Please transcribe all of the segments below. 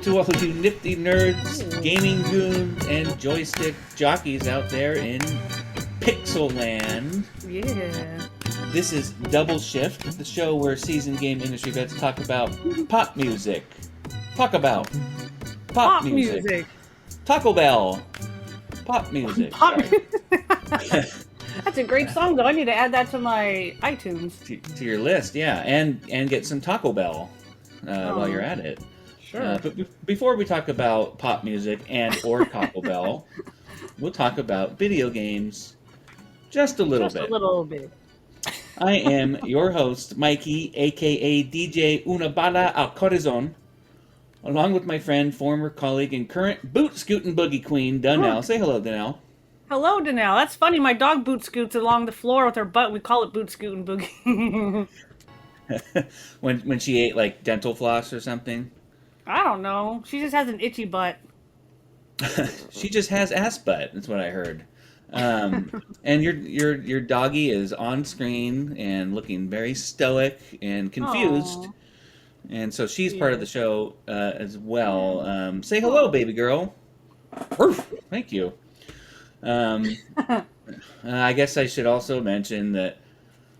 to all you nifty nerds, gaming goons, and joystick jockeys out there in Pixel Land. Yeah. This is Double Shift, the show where seasoned game industry vets talk about pop music. Talk about pop music. Taco Bell. Pop music. That's a great song, though. I need to add that to my iTunes. To your list, yeah. And get some Taco Bell while you're at it. Sure. But before we talk about pop music and or Taco Bell, we'll talk about video games just a little bit. Just a little bit. I am your host, Mikey, a.k.a. DJ Una Bala al Corazon, along with my friend, former colleague, and current boot scooting boogie queen, Donnell. Say hello, Donnell. Hello, Donnell. That's funny. My dog boot scoots along the floor with her butt. We call it boot scooting boogie. when she ate, like, dental floss or something? I don't know. She just has an itchy butt. She just has ass butt. That's what I heard. And your doggy is on screen and looking very stoic and confused. Aww. And so she's part of the show as well. Say hello, baby girl. Thank you. I guess I should also mention that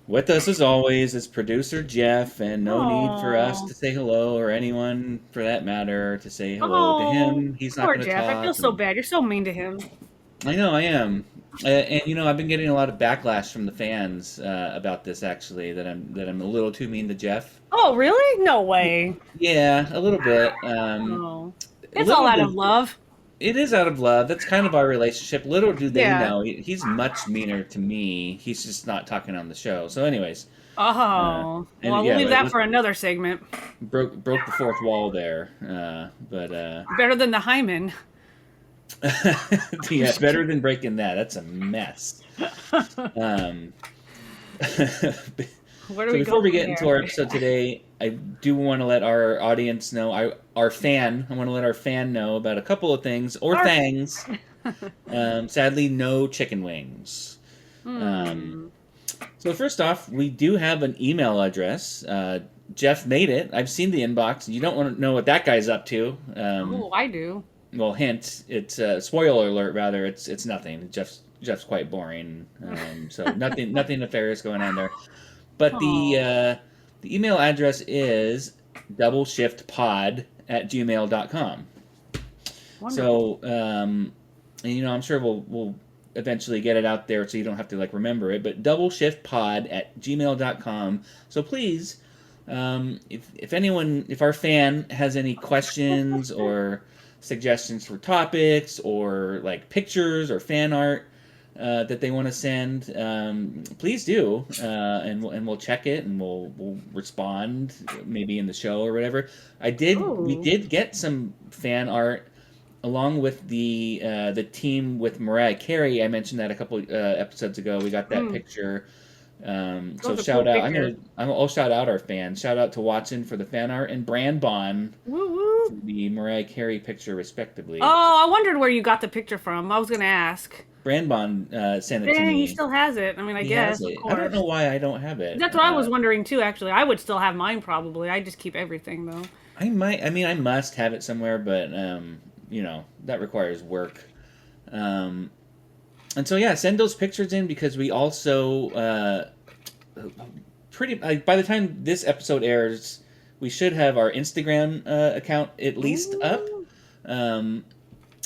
with us, as always, is producer Jeff, and no need for us to say hello, or anyone, for that matter, to say hello to him. He's not going to talk. Poor Jeff. I feel so bad. You're so mean to him. I know, I am. And you know, I've been getting a lot of backlash from the fans about this. Actually, that I'm a little too mean to Jeff. Oh, really? No way. Yeah, a little bit. It's all out of love. It is out of love. That's kind of our relationship. Little do they know, he's much meaner to me. He's just not talking on the show. So, anyways. Well, we'll leave that for another segment. Broke the fourth wall there, but better than the hymen. Yeah, better than breaking that. That's a mess. Before we get into our episode today, I do want to let our audience know, I want to let our fan know about a couple of things, or things. Sadly, no chicken wings. So first off, we do have an email address. Jeff made it. I've seen the inbox. You don't want to know what that guy's up to. I do. Well, hint. It's spoiler alert. Rather, it's nothing. Jeff's quite boring. So nothing nefarious going on there. But the email address is doubleshiftpod@gmail.com. So, you know, I'm sure we'll eventually get it out there so you don't have to, like, remember it. But doubleshiftpod@gmail.com. So please, if our fan has any questions or suggestions for topics, or like pictures or fan art that they want to send, please do, and we'll check it, and we'll respond maybe in the show or whatever. We did get some fan art along with the team with Mariah Carey. I mentioned that a couple episodes ago. We got that picture. So shout out. I'll shout out our fans. Shout out to Watson for the fan art, and Brandbon for the Mariah Carey picture, respectively. Oh, I wondered where you got the picture from. I was going to ask. Brandbon sent it to me. He still has it. I mean, I guess. Of course. I don't know why I don't have it. That's what I was wondering too. Actually, I would still have mine probably. I just keep everything though. I must have it somewhere, but you know, that requires work. And so yeah, send those pictures in, because we also by the time this episode airs, we should have our Instagram account at least up.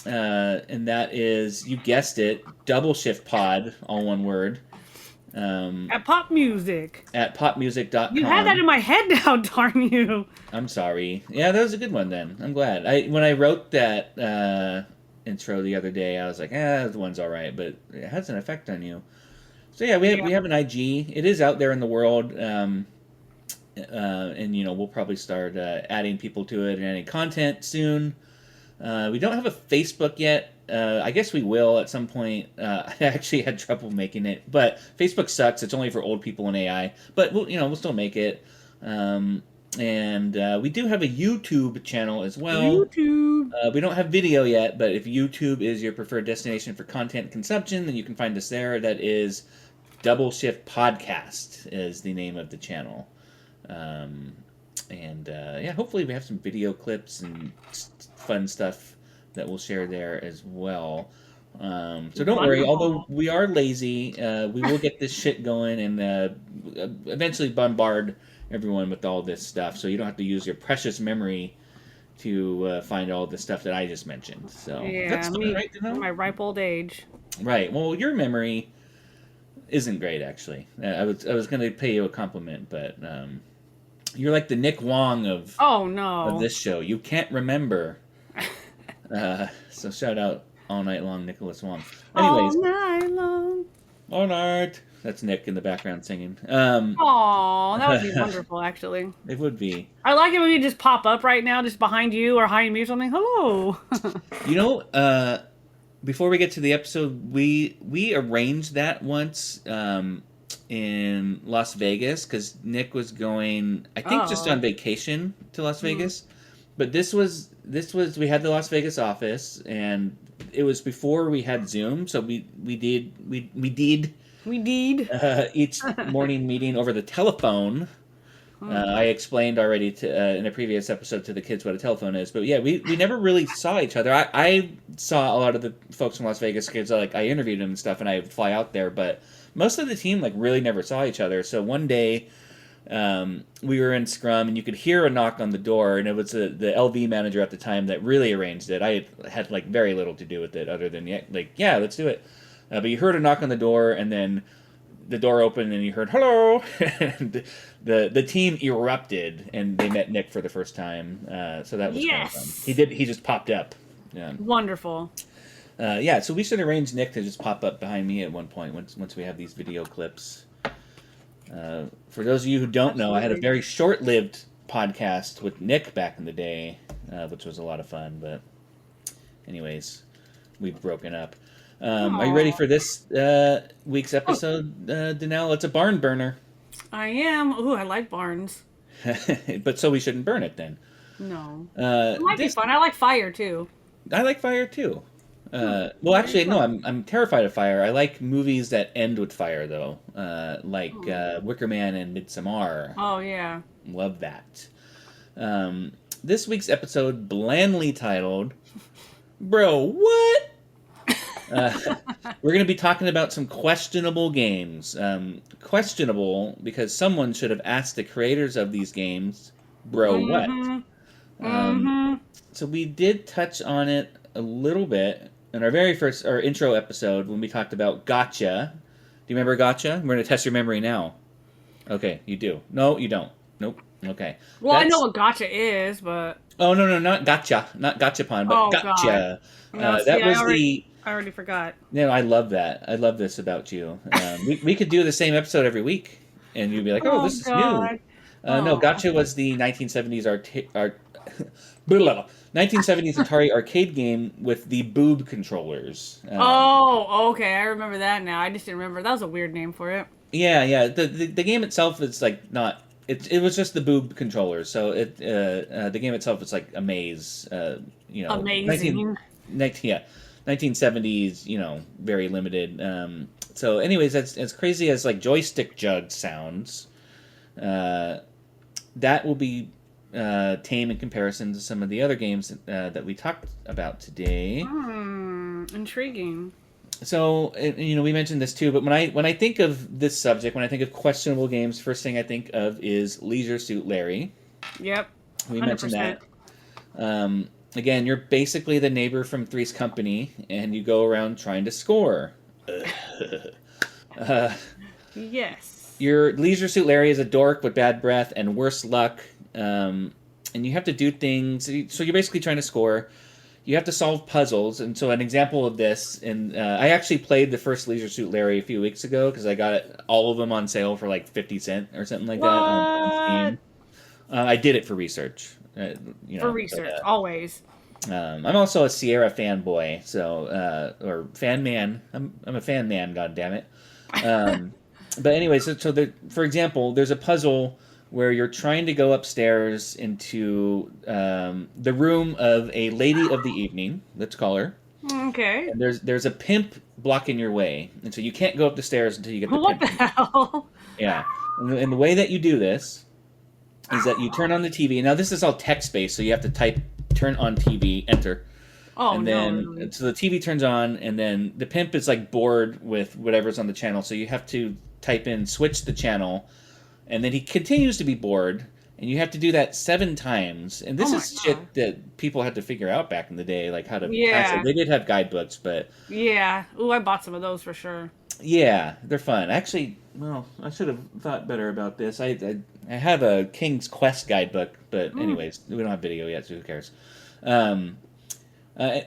And that is, you guessed it, Double Shift Pod, all one word. At Pop Music. At popmusic.com. You had that in my head now, darn you. I'm sorry. Yeah, that was a good one then. I'm glad. When I wrote that intro the other day, I was like, the one's all right, but it has an effect on you. So yeah, we have an IG. It is out there in the world. And you know, we'll probably start adding people to it and adding content soon. We don't have a Facebook yet. I guess we will at some point. I actually had trouble making it, but Facebook sucks. It's only for old people and AI. But we'll still make it. And we do have a YouTube channel as well. YouTube. We don't have video yet, but if YouTube is your preferred destination for content consumption, then you can find us there. That is Double Shift Podcast is the name of the channel. And yeah, hopefully we have some video clips and fun stuff that we'll share there as well. So don't worry, although Wonderful. we are lazy, we will get this shit going and eventually bombard everyone with all this stuff, so you don't have to use your precious memory to find all the stuff that I just mentioned. So that's Yeah, fun, me right? To in know? my ripe old age. Right. Well, your memory isn't great, actually. I was going to pay you a compliment, but you're like the Nick Wong Oh of no. this show. You can't remember. So shout out all night long, Nicholas Wong. All Anyways, night long. all night. That's Nick in the background singing. Oh, that would be wonderful, actually. It would be. I like it when you just pop up right now, just behind you or behind me or something. Hello. You know, before we get to the episode, we arranged that once in Las Vegas because Nick was going, I think, just Oh. on vacation to Las Hmm. Vegas. But this was we had the Las Vegas office, and it was before we had Zoom, so we did We did. each morning meeting over the telephone. I explained already in a previous episode to the kids what a telephone is, but yeah, we never really saw each other. I saw a lot of the folks from Las Vegas because I interviewed them and stuff, and I would fly out there, but most of the team really never saw each other. So one day we were in Scrum, and you could hear a knock on the door, and it was the LV manager at the time that really arranged it. I had very little to do with it other than yeah, let's do it. But you heard a knock on the door, and then the door opened, and you heard hello, and the team erupted, and they met Nick for the first time. So that was kind of fun. Yes. He just popped up. Yeah. Wonderful. Yeah. So we should arrange Nick to just pop up behind me at one point once we have these video clips. For those of you who don't know, I had a Absolutely. very short-lived podcast with Nick back in the day, which was a lot of fun. But anyways, we've broken up. Are you ready Aw. for this week's episode, Danelle? It's a barn burner. I am. Ooh, I like barns. But so we shouldn't burn it then. No. It might be This fun. I like fire too. I like fire too. Well, Very actually, no. fun. I'm terrified of fire. I like movies that end with fire, though, like Wicker Man and Midsommar. Oh yeah. Love that. This week's episode, blandly titled "Bro, what?" We're going to be talking about some questionable games. Questionable because someone should have asked the creators of these games, "Bro, what?" Mm-hmm. Um, Mm-hmm. so we did touch on it a little bit in our intro episode when we talked about gotcha. Do you remember gotcha? We're going to test your memory now. Okay, you do. No, you don't. Nope. Okay. Well, I know what gotcha is, but Oh, no, not gotcha. Not gotchapon, but oh gotcha. god. No, see, That was I already forgot. I love that. I love this about you. We could do the same episode every week, and you'd be like, oh, Oh this is new. god. No, Aw. gotcha was the 1970s blah, blah, blah. 1970s Atari arcade game with the boob controllers. Oh, okay. I remember that now. I just didn't remember. That was a weird name for it. Yeah. The game itself is not. It was just the boob controllers. So the game itself is like a maze. Amazing. 1970s. Very limited. So, anyways, that's as crazy as like joystick jug sounds. That will be tame in comparison to some of the other games that we talked about today. Intriguing. So, we mentioned this too, but when I think of this subject, when I think of questionable games, first thing I think of is Leisure Suit Larry. Yep. We 100%. mentioned that. Again, you're basically the neighbor from Three's Company, and you go around trying to score. Yes. Your Leisure Suit Larry is a dork with bad breath and worse luck, and you have to do things. So you're basically trying to score. You have to solve puzzles, and so an example of this, and I actually played the first Leisure Suit Larry a few weeks ago because I got all of them on sale for like 50 cents or something like that on Steam. I did it for research. For research, always. I'm also a Sierra fanboy, so or fan man. I'm a fan man. God damn it. But anyway, so for example, there's a puzzle where you're trying to go upstairs into the room of a lady of the evening. Let's call her. Okay. And there's a pimp blocking your way, and so you can't go up the stairs until you get the What pimp. the hell? Yeah, and the way that you do this is that you turn on the TV. Now this is all text based, so you have to type "turn on TV," enter, Oh and no, then really? so the TV turns on, and then the pimp is like bored with whatever's on the channel, so you have to type in "switch the channel," and then he continues to be bored, and you have to do that 7 times. And Oh this my is god. shit that people had to figure out back in the day, like how to pass it. Yeah. They did have guidebooks, but Yeah. Ooh, I bought some of those for sure. yeah, they're fun. Actually, well, I should have thought better about this. I have a King's Quest guidebook, but Mm. anyways, we don't have video yet, so who cares? Um,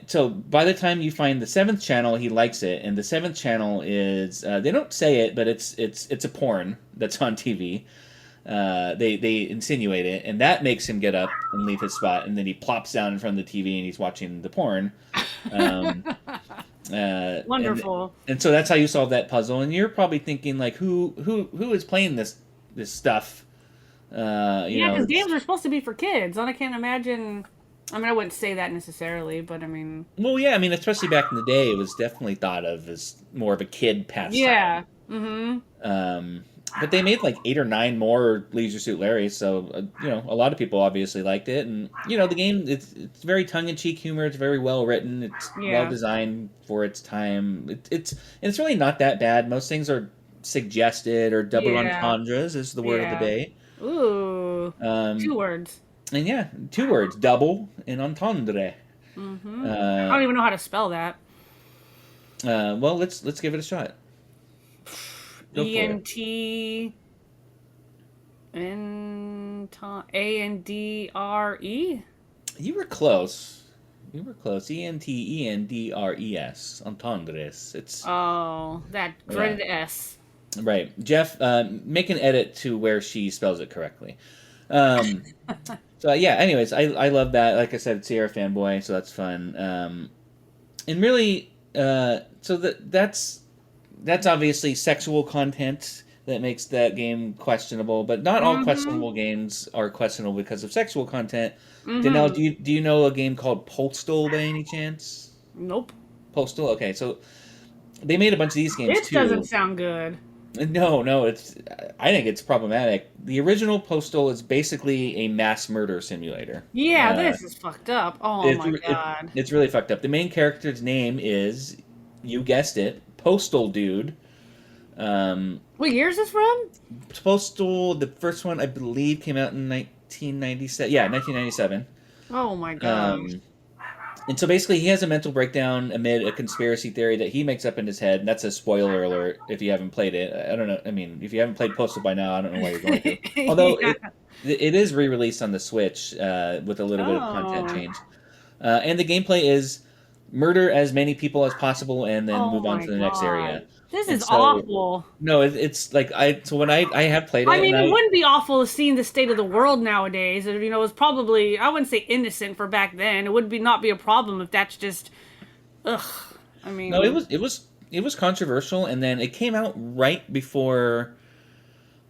so by the time you find the seventh channel, he likes it, and the seventh channel is they don't say it, but it's a porn that's on TV. They insinuate it, and that makes him get up and leave his spot, and then he plops down in front of the TV and he's watching the porn. Um, and Wonderful. so that's how you solve that puzzle. And you're probably thinking like, who is playing this stuff? You Yeah, know, because it's games are supposed to be for kids, and I can't imagine. I mean, I wouldn't say that necessarily, but I mean, well, yeah. I mean, especially back in the day, it was definitely thought of as more of a kid pastime. yeah. Mm-hmm. Um, but they made like 8 or 9 more Leisure Suit Larry, so a lot of people obviously liked it, and the game it's very tongue in cheek humor. It's very well written. It's well Yeah. designed for its time. It's really not that bad. Most things are suggested or double Yeah. entendres is the word of the Yeah. day. Ooh. Um, 2 words. and yeah, 2 words: double and entendre. Mm-hmm. I Uh, don't even know how to spell that. well, let's give it a shot. Go E for N it. T N A N D R E. You were close. You were close. Entendres. Entendres. It's Oh, that yeah. dreaded S. Right. Jeff, make an edit to where she spells it correctly. Um, so yeah. Anyways, I love that. Like I said, Sierra fanboy, so that's fun. And really, so that's obviously sexual content that makes that game questionable. But not all Mm-hmm. questionable games are questionable because of sexual content. Danelle, Mm-hmm. do you know a game called Postal by any chance? Nope. Postal. Okay, so they made a bunch of these games This doesn't too. sound good. No, it's. I think it's problematic. The original Postal is basically a mass murder simulator. Yeah, Uh, this is fucked up. Oh it's my it, god. it's really fucked up. The main character's name is, you guessed it, Postal Dude. Um, What year is this from? Postal, the first one I believe came out in 1997. Yeah, 1997. Oh my gosh. Um, And so basically, he has a mental breakdown amid a conspiracy theory that he makes up in his head. And that's a spoiler alert if you haven't played it. I don't know. I mean, if you haven't played Postal by now, I don't know why you're going to. Although Yeah. it is re-released on the Switch with a little bit of content Oh. change. And the gameplay is murder as many people as possible and then Oh move on my to the next god. area. This And is so awful. no, it's like so when I have played I it and mean, it I wouldn't be awful seeing the state of the world nowadays. It's probably, I wouldn't say innocent for back then. It would be not be a problem if that's just, ugh. I no, mean, it was controversial, and then it came out right before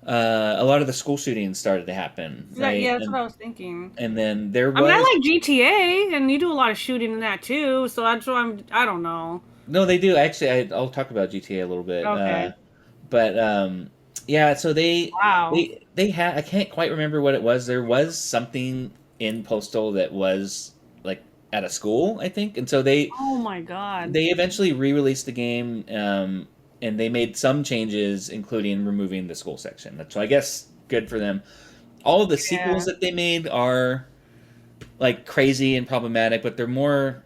a lot of the school shootings started to happen, right? yeah, that's what I was thinking. And then there I mean, I was like GTA, and you do a lot of shooting in that too. So that's why I don't know. no, they do actually. I'll talk about GTA a little bit, Okay. but yeah. So Wow. they had I can't quite remember what it was. There was something in Postal that was like at a school, I think, and so Oh my God. they eventually re-released the game, and they made some changes, including removing the school section. So I guess good for them. All of the sequels Yeah. that they made are like crazy and problematic, but they're more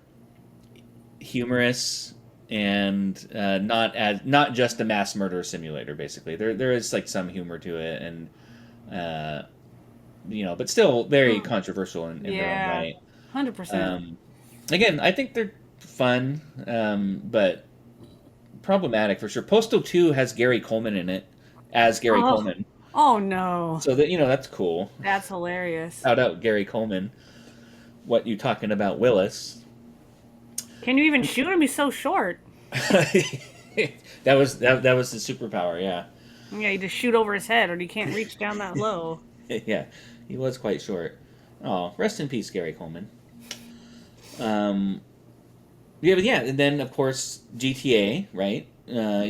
humorous and not just a mass murder simulator. Basically, there is like some humor to it, and uh, but still very Hmm. controversial in their own Yeah. right. 100%. Um, Again, I think they're fun, but problematic for sure. Postal 2 has Gary Coleman in it as Gary Oh. Coleman, Oh no. so that that's cool. That's hilarious. Shout out Gary Coleman. What you talking about, Willis? Can you even shoot him? He's so short. That was the superpower. Yeah, Yeah, you just shoot over his head, or you can't reach down that low. yeah, he was quite short. Oh, rest in peace, Gary Coleman. Um, yeah, but yeah, and then of course GTA, right? Hmm.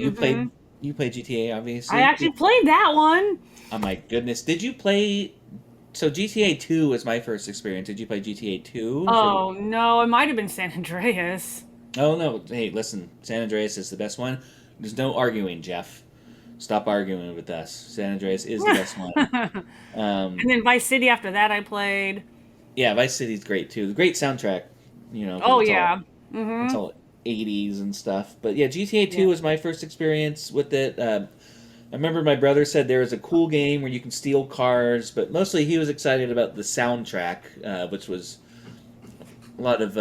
You played GTA, I obviously. actually played that one. Oh my goodness, did you play So GTA 2 was my first experience. Did you play GTA 2? Oh no, it might have been San Andreas. Oh no! Hey, listen, San Andreas is the best one. There's no arguing, Jeff. Stop arguing with us. San Andreas is the best one. And then Vice City after that I played. Yeah, Vice City's great too. Great soundtrack, because Oh yeah. it's all 80s and stuff. But yeah, GTA 2 Yeah. was my first experience with it. I remember my brother said there was a cool game where you can steal cars, but mostly he was excited about the soundtrack, which was a lot of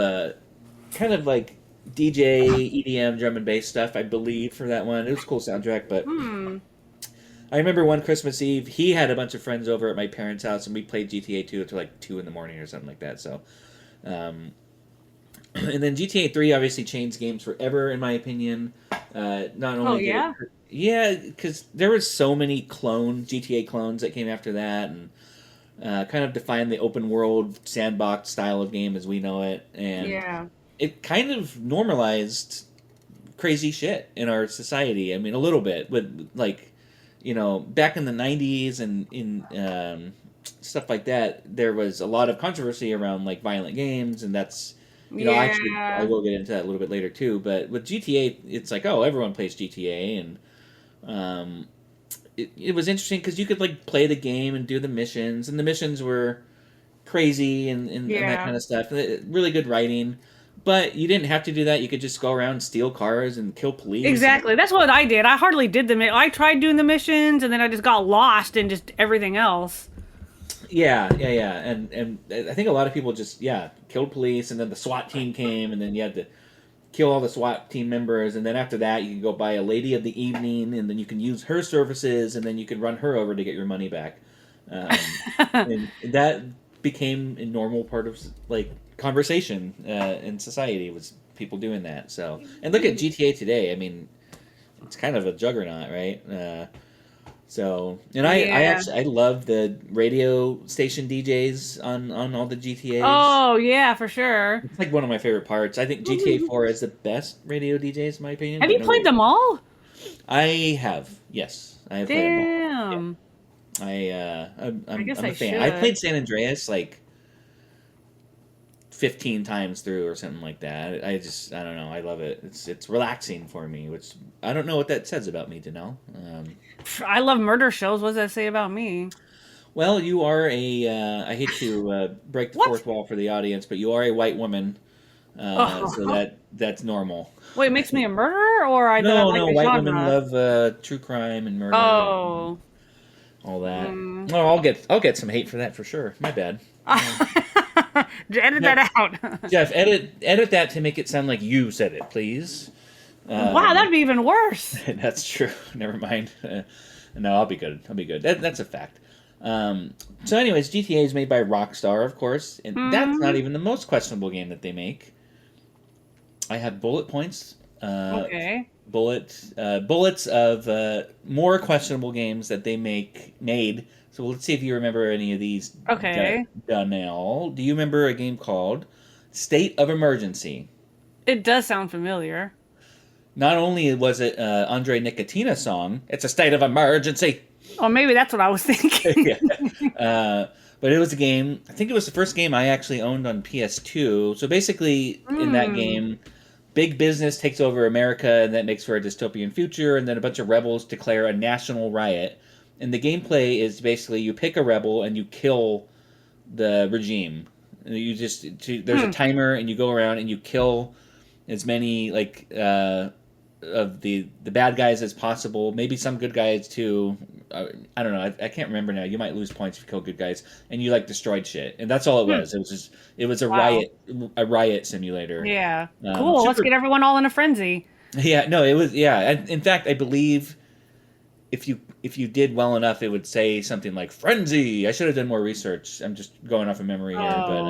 kind of like DJ, EDM, drum and bass stuff, I believe, for that one. It was a cool soundtrack, but Hmm. I remember one Christmas Eve, he had a bunch of friends over at my parents' house, and we played GTA 2 until like 2 in the morning or something like that. So, and then GTA 3 obviously changed games forever, in my opinion. Not Oh only did yeah. it, yeah, because there was so many GTA clones that came after that, and kind of defined the open world sandbox style of game as we know it, and Yeah. it kind of normalized crazy shit in our society. I mean, a little bit, but like, back in the '90s and in stuff like that, there was a lot of controversy around like violent games, and that's actually I Yeah. will get into that a little bit later too. But with GTA, it's like, oh, everyone plays GTA, and um, it was interesting because you could like play the game and do the missions, and the missions were crazy and that Yeah. kind of stuff. Really good writing. But you didn't have to do that. You could just go around and steal cars and kill police. Exactly. That's what I did. I hardly did I tried doing the missions and then I just got lost in just everything else. Yeah. And I think a lot of people just killed police, and then the SWAT team came, and then you had to kill all the SWAT team members, and then after that you can go buy a lady of the evening, and then you can use her services, and then you can run her over to get your money back. And that became a normal part of like conversation in society, was people doing that. So, and look at GTA today. I mean, it's kind of a juggernaut, right? And I Yeah. actually I love the radio station DJs on all the GTA's. Oh, yeah, for sure. It's like one of my favorite parts. I think GTA 4 is the best radio DJs in my opinion, Have but you nobody. played them all? I have, yes, I have played them all. Yeah, Damn. I guess I'm a I fan. I should. played San Andreas like 15 times through or something like that. I don't know. I love it. It's relaxing for me, which I don't know what that says about me, Danelle. I love murder shows. What does that say about me? Well, you are a. I hate to break the What? fourth wall for the audience, but you are a white woman, so Oh. that's normal. Wait, it makes me a murderer or that I No, like no, the white women genre? love true crime and murder and Oh. all that. Mm. Oh, I'll get some hate for that for sure. My bad. Edit Jeff, that out. Jeff, edit that to make it sound like you said it, please. Wow, Um, that'd be even worse. that's true. Never mind. No, I'll be good. I'll be good. That's a fact. So, anyways, GTA is made by Rockstar, of course, and that's not Hmm. even the most questionable game that they make. I have bullet points, Okay. bullets of more questionable games that they made. So let's see if you remember any of these. Okay. Donnell, do you remember a game called State of Emergency? It does sound familiar. Not only was it Andre Nicotina song, it's a state of emergency. Or maybe that's what I was thinking. Yeah. But it was a game. I think it was the first game I actually owned on PS2. So basically, in that Hmm. game, big business takes over America, and that makes for a dystopian future. And then a bunch of rebels declare a national riot. And the gameplay is basically you pick a rebel and you kill the regime. And there's a timer, and you go around and you kill as many like of the bad guys as possible. Maybe some good guys too. I don't know. I can't remember now. You might lose points if you kill good guys, and you like destroyed shit, and that's all it Hmm. was. It was a Wow. riot simulator. Yeah. Cool. Let's Super. get everyone all in a frenzy. Yeah. No, it was. Yeah. In fact, I believe if you did well enough, it would say something like frenzy. I should have done more research. I'm just going off of memory here, but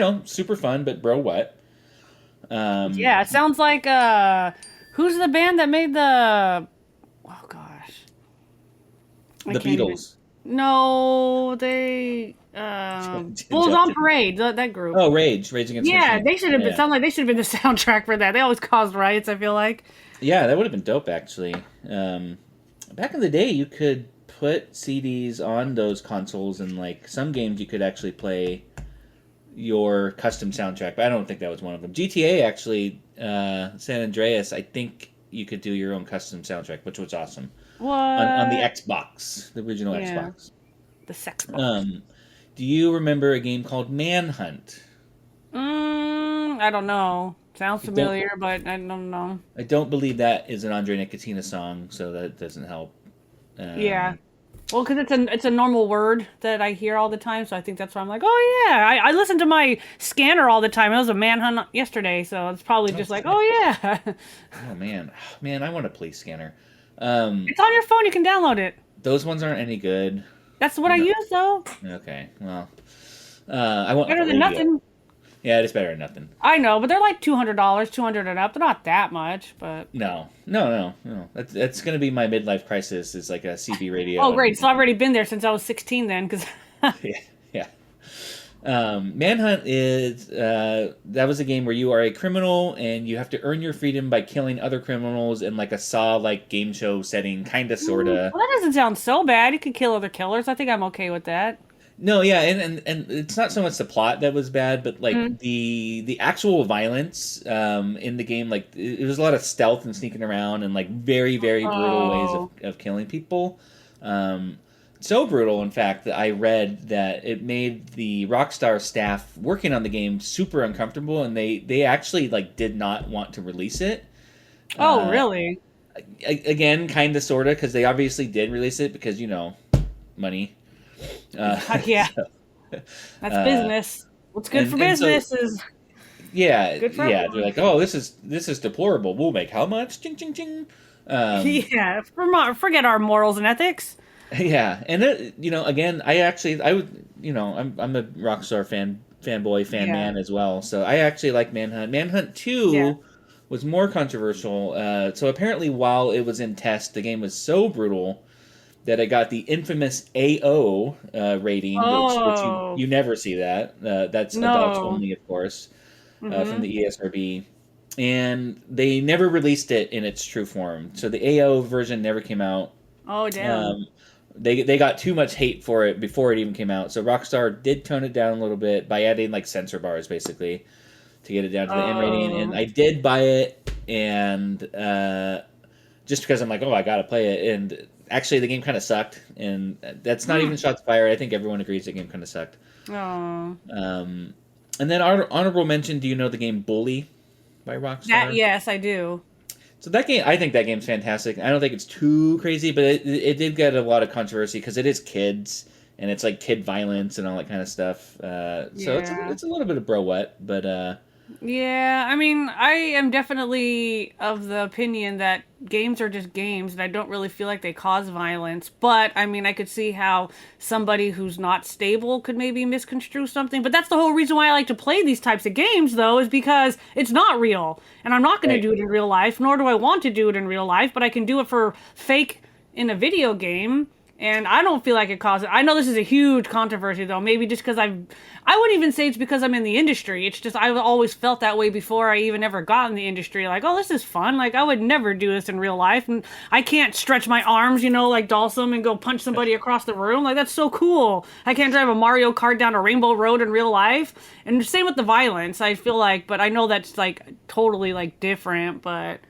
Oh. super fun. But bro, what? Um, Yeah, it sounds like who's the band that made oh gosh. I the can't even. Beatles. No, they Bulls on Justin. Parade, that group. Oh, Rage Against the Yeah, Machine. they should have been Yeah, sound like they should have been the soundtrack for that. They always caused riots, I feel like. yeah, that would have been dope actually. Back in the day, you could put CDs on those consoles, and like some games you could actually play your custom soundtrack, but I don't think that was one of them. GTA actually, San Andreas, I think you could do your own custom soundtrack, which was awesome on the What? Xbox, the original Yeah. Xbox. The sex box. Um, do you remember a game called Manhunt? I don't know. Sounds I don't. familiar, but I don't know. I don't believe that is an Andre Nicotina song, so that doesn't help. Yeah. Um, Well, because it's a normal word that I hear all the time, so I think that's why I'm like, oh yeah. I listen to my scanner all the time. It was a manhunt yesterday, so it's probably oh, just like, oh yeah. oh man, I want to play Scanner. Um, It's on your phone. You can download it. those ones aren't any good. That's what I No. use though. Okay, well, I want like Better a than radio. nothing. Yeah, it's better than nothing. I know, but they're like $200, 200 and up. They're not that much, but No. That's gonna be my midlife crisis. Is like a CB radio. oh great. So I've already been there since I was 16 then, because Yeah, yeah. Manhunt is that was a game where you are a criminal and you have to earn your freedom by killing other criminals in like a Saw like game show setting, kinda well, sorta. that doesn't sound so bad. You could kill other killers. I think I'm okay with that. No, yeah, and it's not so much the plot that was bad, but like the actual violence in the game, like it was a lot of stealth and sneaking around and like very brutal ways Oh. of killing people. Um, so brutal, in fact, that I read that it made the Rockstar staff working on the game super uncomfortable, and they actually like did not want to release it. Oh, Uh, really? Again, kind of, sorta, because they obviously did release it because money. Uh, Yeah, so, that's uh, business. What's good for and so business is good for yeah, they're everyone. like, oh, this is deplorable. We'll make how much? Ching ching ching. Um, Yeah, forget our morals and ethics. yeah, and again, I would, I'm a Rockstar fanboy, fan Yeah, man as well. So I actually like Manhunt. Manhunt yeah. Two was more controversial. So apparently, while it was in test, the game was so brutal that it got the infamous AO rating, which Oh, you never see that. That's adults no. only, of course, from Mm-hmm. the ESRB. And they never released it in its true form. So the AO version never came out. Oh, damn. Um, they got too much hate for it before it even came out. So Rockstar did tone it down a little bit by adding like censor bars, basically, to get it down to the M rating. And Oh. I did buy it, and just because I'm like, oh, I gotta play it. And actually, the game kind of sucked, and that's not Hmm. even shots fired. I think everyone agrees the game kind of sucked. Oh. Um, and then honorable mention. Do you know the game Bully by That, Rockstar? yes, I do. So that game, I think that game's fantastic. I don't think it's too crazy, but it did get a lot of controversy because it is kids and it's like kid violence and all that kind of stuff. So Yeah. it's a little bit of bro what, but Yeah, I mean, I am definitely of the opinion that games are just games, and I don't really feel like they cause violence. But, I mean, I could see how somebody who's not stable could maybe misconstrue something. But that's the whole reason why I like to play these types of games, though, is because it's not real. And I'm not going to right. do it in real life, nor do I want to do it in real life, but I can do it for fake in a video game. And I don't feel like it causes. I know this is a huge controversy, though. Maybe just because I wouldn't even say it's because I'm in the industry. It's just I've always felt that way before I even ever got in the industry. Like, oh, this is fun. Like, I would never do this in real life, and I can't stretch my arms, like Dalsum and go punch somebody across the room. Like, that's so cool. I can't drive a Mario Kart down a rainbow road in real life. And same with the violence. I feel like, but I know that's like totally like different. But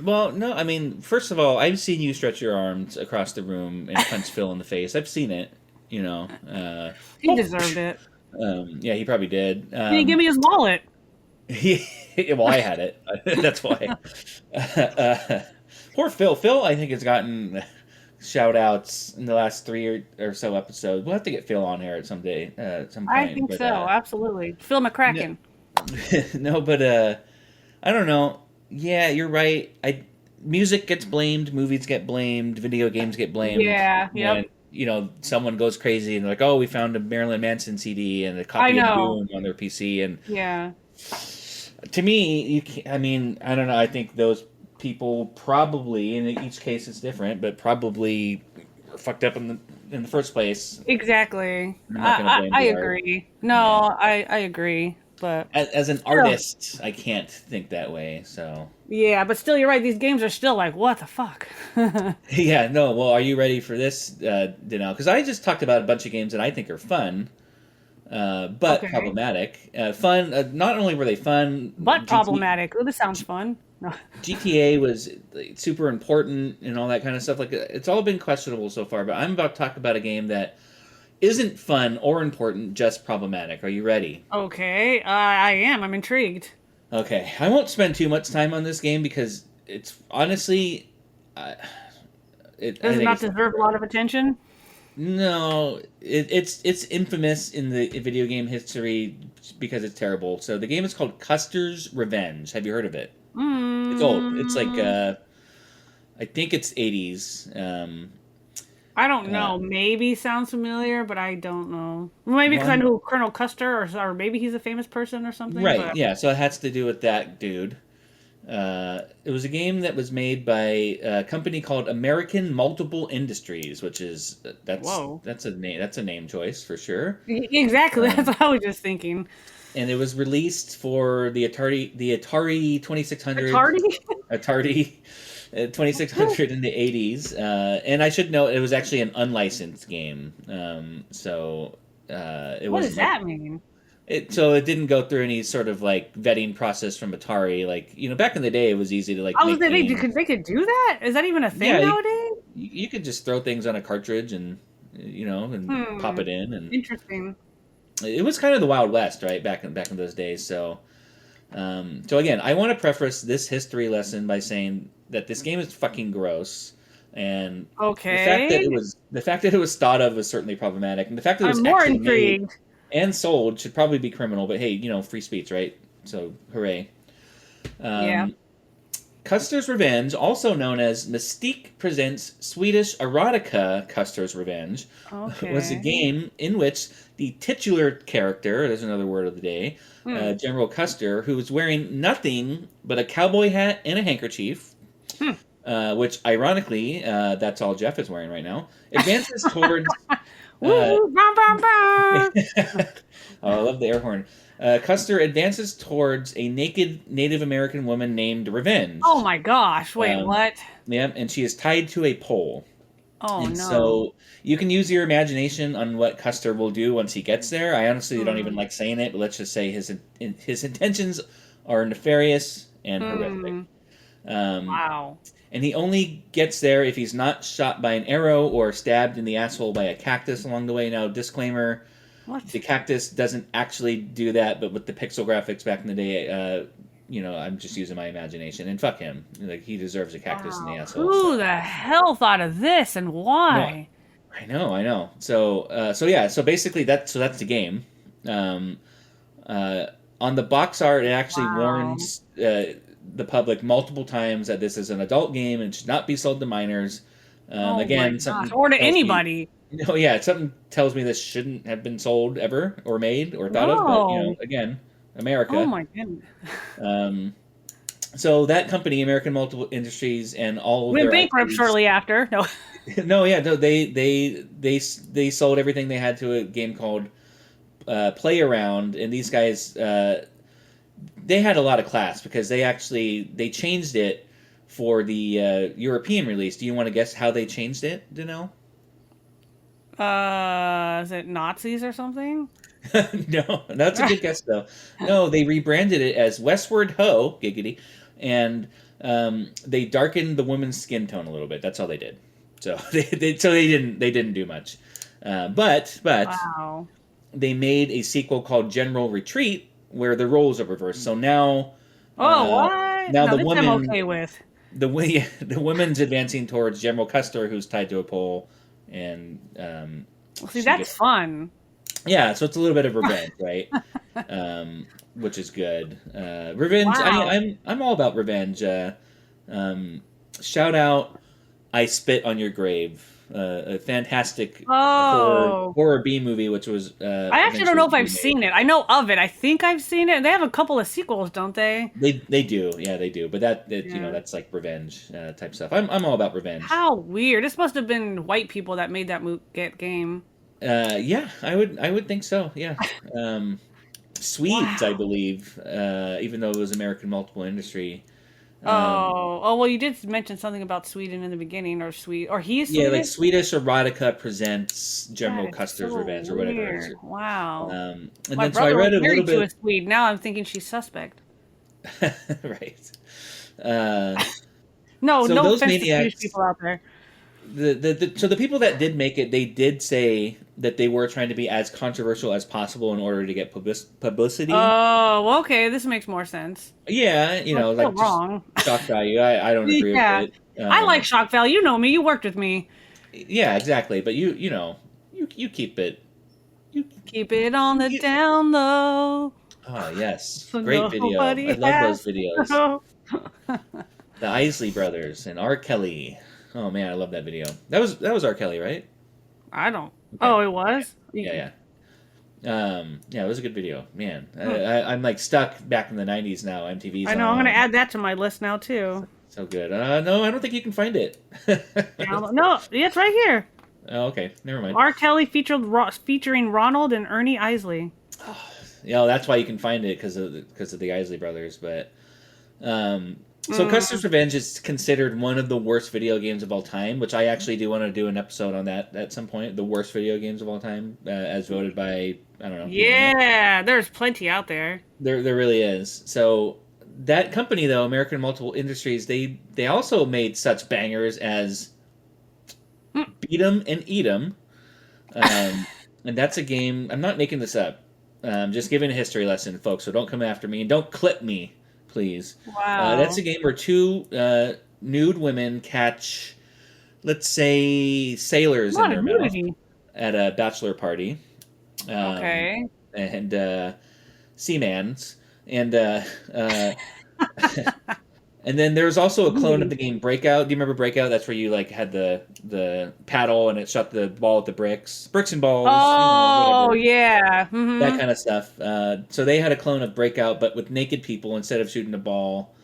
Well, no, I mean, first of all, I've seen you stretch your arms across the room and punch Phil in the face. I've seen it, you know. he deserved it. Yeah, he probably did. He didn't give me his wallet. Well, I had it. That's why. Poor Phil. Phil, I think, has gotten shout outs in the last three or so episodes. We'll have to get Phil on here at some I point. think But so. Absolutely. Phil no, McCracken. no, but I don't know. Yeah, you're right. Music gets blamed, movies get blamed, video games get blamed Yeah. Yep. when someone goes crazy and they're like, oh, we found a Marilyn Manson CD and a I copy of know. Doom on their PC. And Yeah. to me, you can't, I mean, I don't know. I think those people probably, in each case it's different, but probably were fucked up in the first place. Exactly. I'm not going to blame I the art. agree. No, Yeah. I agree. But As an still, artist, I can't think that way. So yeah, but still, you're right. These games are still like, what the fuck? yeah, no. Well, are you ready for this, Danelle? Because I just talked about a bunch of games that I think are fun, but Okay, problematic. Fun. Not only were they fun, but problematic. Oh, this sounds fun. No. GTA was like, super important and all that kind of stuff. Like it's all been questionable so far. But I'm about to talk about a game that isn't fun or important, just problematic. Are you ready? Okay, I am. I'm intrigued. Okay, I won't spend too much time on this game because it's honestly, uh, I Does it think not it's deserve a lot of attention? no, it's infamous in the video game history because it's terrible. So the game is called Custer's Revenge. Have you heard of it? It's old. It's like Mm, I think it's 80s. I don't Uh, know. Maybe sounds familiar, but I don't know. Maybe because I one know Colonel Custer, or maybe he's a famous person or something. right, But yeah. So it has to do with that dude. It was a game that was made by a company called American Multiple Industries, which is whoa, that's a name choice for sure. exactly. That's Um, what I was just thinking. and it was released for the Atari 2600 Atari. Atari 2600 in the 80s. And I should note it was actually an unlicensed game. It What does wasn't like that mean? it didn't go through any sort of like vetting process from Atari. Like back in the day, it was easy to like I was make gonna say games. they could do that. Is that even a thing Yeah, nowadays? you could just throw things on a cartridge and and pop Hmm. it in, and Interesting. it was kind of the Wild West, right? Back in those days. So again, I want to preface this history lesson by saying that this game is fucking gross, and Okay. the fact that it was thought of was certainly problematic, and the fact that it I'm was more actually made intrigued. and sold should probably be criminal. But hey, free speech, right? So hooray! Yeah. Um, Custer's Revenge, also known as Mystique Presents Swedish Erotica Custer's Revenge, was a Okay. game in which the titular character, there's another word of the day, Hmm. General Custer, who was wearing nothing but a cowboy hat and a handkerchief, Hmm. which ironically, that's all Jeff is wearing right now, advances towards. Woo Uh, woo. Bam bam bam. oh, I love the air horn. Custer advances towards a naked Native American woman named Oh Revenge. my gosh. Wait. Um, What? yeah, and she is tied to a pole. Oh And no. so you can use your imagination on what Custer will do once he gets there. I honestly don't even Hmm. like saying it, but let's just say his intentions are nefarious and horrific. Hmm. Um, Wow. and he only gets there if he's not shot by an arrow or stabbed in the asshole by a cactus along the way. Now, disclaimer: the What? cactus doesn't actually do that, but with the pixel graphics back in the day, I'm just using my imagination. And fuck him, like he deserves a cactus in the Wow. asshole. So Who the hell thought of this and no, why? I know. So yeah, so basically that's the game. Um, uh, on the box art, it actually Wow. warns the public multiple times that this is an adult game and should not be sold to minors. Oh my Again, gosh. something Or to tells me anybody. no, yeah, something tells me this shouldn't have been sold ever or made or thought of, but No. again, Oh America. my goodness. Um, so that company, American Multiple Industries, and all of Went their bankrupt IPs. shortly after. No. No, yeah, no, they sold everything they had to a game called Play Around, and these guys they had a lot of class because they changed it for the European release. Do you want to guess how they changed it, Danelle? Is it Nazis or something? No, that's a good guess though. No, they rebranded it as Westward Ho, giggity, and they darkened the woman's skin tone a little bit. That's all they did. So they didn't do much. But Wow. they made a sequel called General Retreat where the roles are reversed. So now Oh, uh, what? now Now the this I'm woman okay with. the woman's advancing towards General Custer, who's tied to a pole, and Well, see, she that's gets fun. yeah. So it's a little bit of revenge, right? Which is good. Revenge. Wow. I'm all about revenge. Um, shout out, I Spit on Your Grave, a fantastic Oh. horror B movie, which was I actually don't know eventually if I've remade. seen it. I know of it. I think I've seen it. They have a couple of sequels, don't they? They do, yeah, they do. But Yeah. that's like revenge type stuff. I'm all about revenge. How weird. This must have been white people that made that get game. Yeah, I would think so. Yeah. Um, Swedes, I Wow. believe, even though it was American multiple industry. Well, you did mention something about Sweden in the beginning, or he is Yeah, like Swedish. Swedish Erotica presents That General is Custer's so Revenge or whatever it is. weird. Wow. And My then so I brother was read a little married to a bit, Swede. Now I'm thinking she's suspect. right? Uh, No, so no those offense to Swedish maniacs, people out there. so the people that did make it, they did say that they were trying to be as controversial as possible in order to get publicity. Oh, well, okay. This makes more sense. Yeah, But still like just wrong. shock value. I don't agree with Yeah. it. I like shock value. You know me. You worked with me. Yeah, exactly. But you keep it. You, Keep it on the you down low, oh yes, so great video. I nobody love those has to videos. know. The Isley Brothers and R. Kelly. Oh man, I love that video. That was R. Kelly, right? I don't. Okay. Oh, it was. Yeah, yeah. Yeah, it was a good video. Man, Hmm. I'm like stuck back in the '90s now. MTV's I know. I'm gonna on. add that to my list now too. So good. No, I don't think you can find it. No, it's right here. Oh, okay, never mind. R. Kelly featuring Ronald and Ernie Isley. Yeah, that's why you can find it because of the Isley Brothers. But so Mm, Custer's Revenge is considered one of the worst video games of all time, which I actually do want to do an episode on that at some point. The worst video games of all time, as voted by I don't know the internet. yeah, there's plenty out there. There really is. So that company though, American Multiple Industries, they also made such bangers as Mm. Beat 'em and Eat 'em, um, and that's a game. I'm not making this up. Just giving a history lesson, folks. So don't come after me and don't clip me, please. That's a Wow. game where two nude women catch, let's say, A sailors in lot of their mouth nudity. at a bachelor party, um, Okay. and seamans, and uh, and then there's also a clone of Nudity. the game Breakout. Do you remember Breakout? That's where you like had the paddle and it shot the ball at the bricks and balls, Oh, whatever yeah. that Mm-hmm. kind of stuff. So they had a clone of Breakout, but with naked people instead of shooting a ball,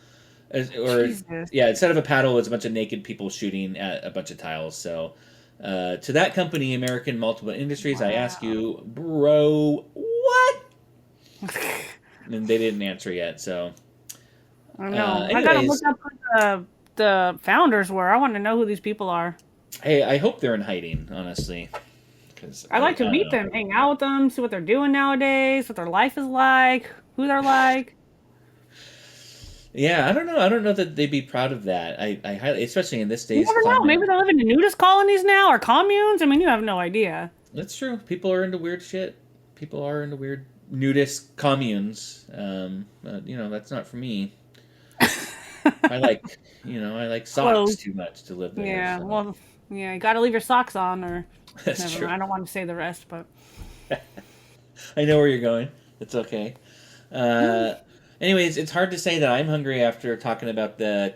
or Jesus. yeah, instead of a paddle, it was a bunch of naked people shooting at a bunch of tiles. So to that company, American Multiple Industries, I ask Wow. you, bro, what? And they didn't answer yet. So, I know. I gotta look anyways, up who the founders were. I want to know who these people are. hey, I hope they're in hiding, honestly, because I I like to don't meet know. them, hang out with them, see what they're doing nowadays, what their life is like, who they're like. Yeah, I don't know. I don't know that they'd be proud of that. I highly, especially in this You day's never know. climate. Maybe they're living in nudist colonies now or communes. I mean, you have no idea. That's true. People are into weird shit. People are into weird nudist communes. That's not for me. I like, I like socks Clothes. too much to live there. Yeah. So Well, yeah. You got to leave your socks on, or that's never true. mind. I don't want to say the rest, but I know where you're going. It's okay. Uh, anyways, it's hard to say that I'm hungry after talking about the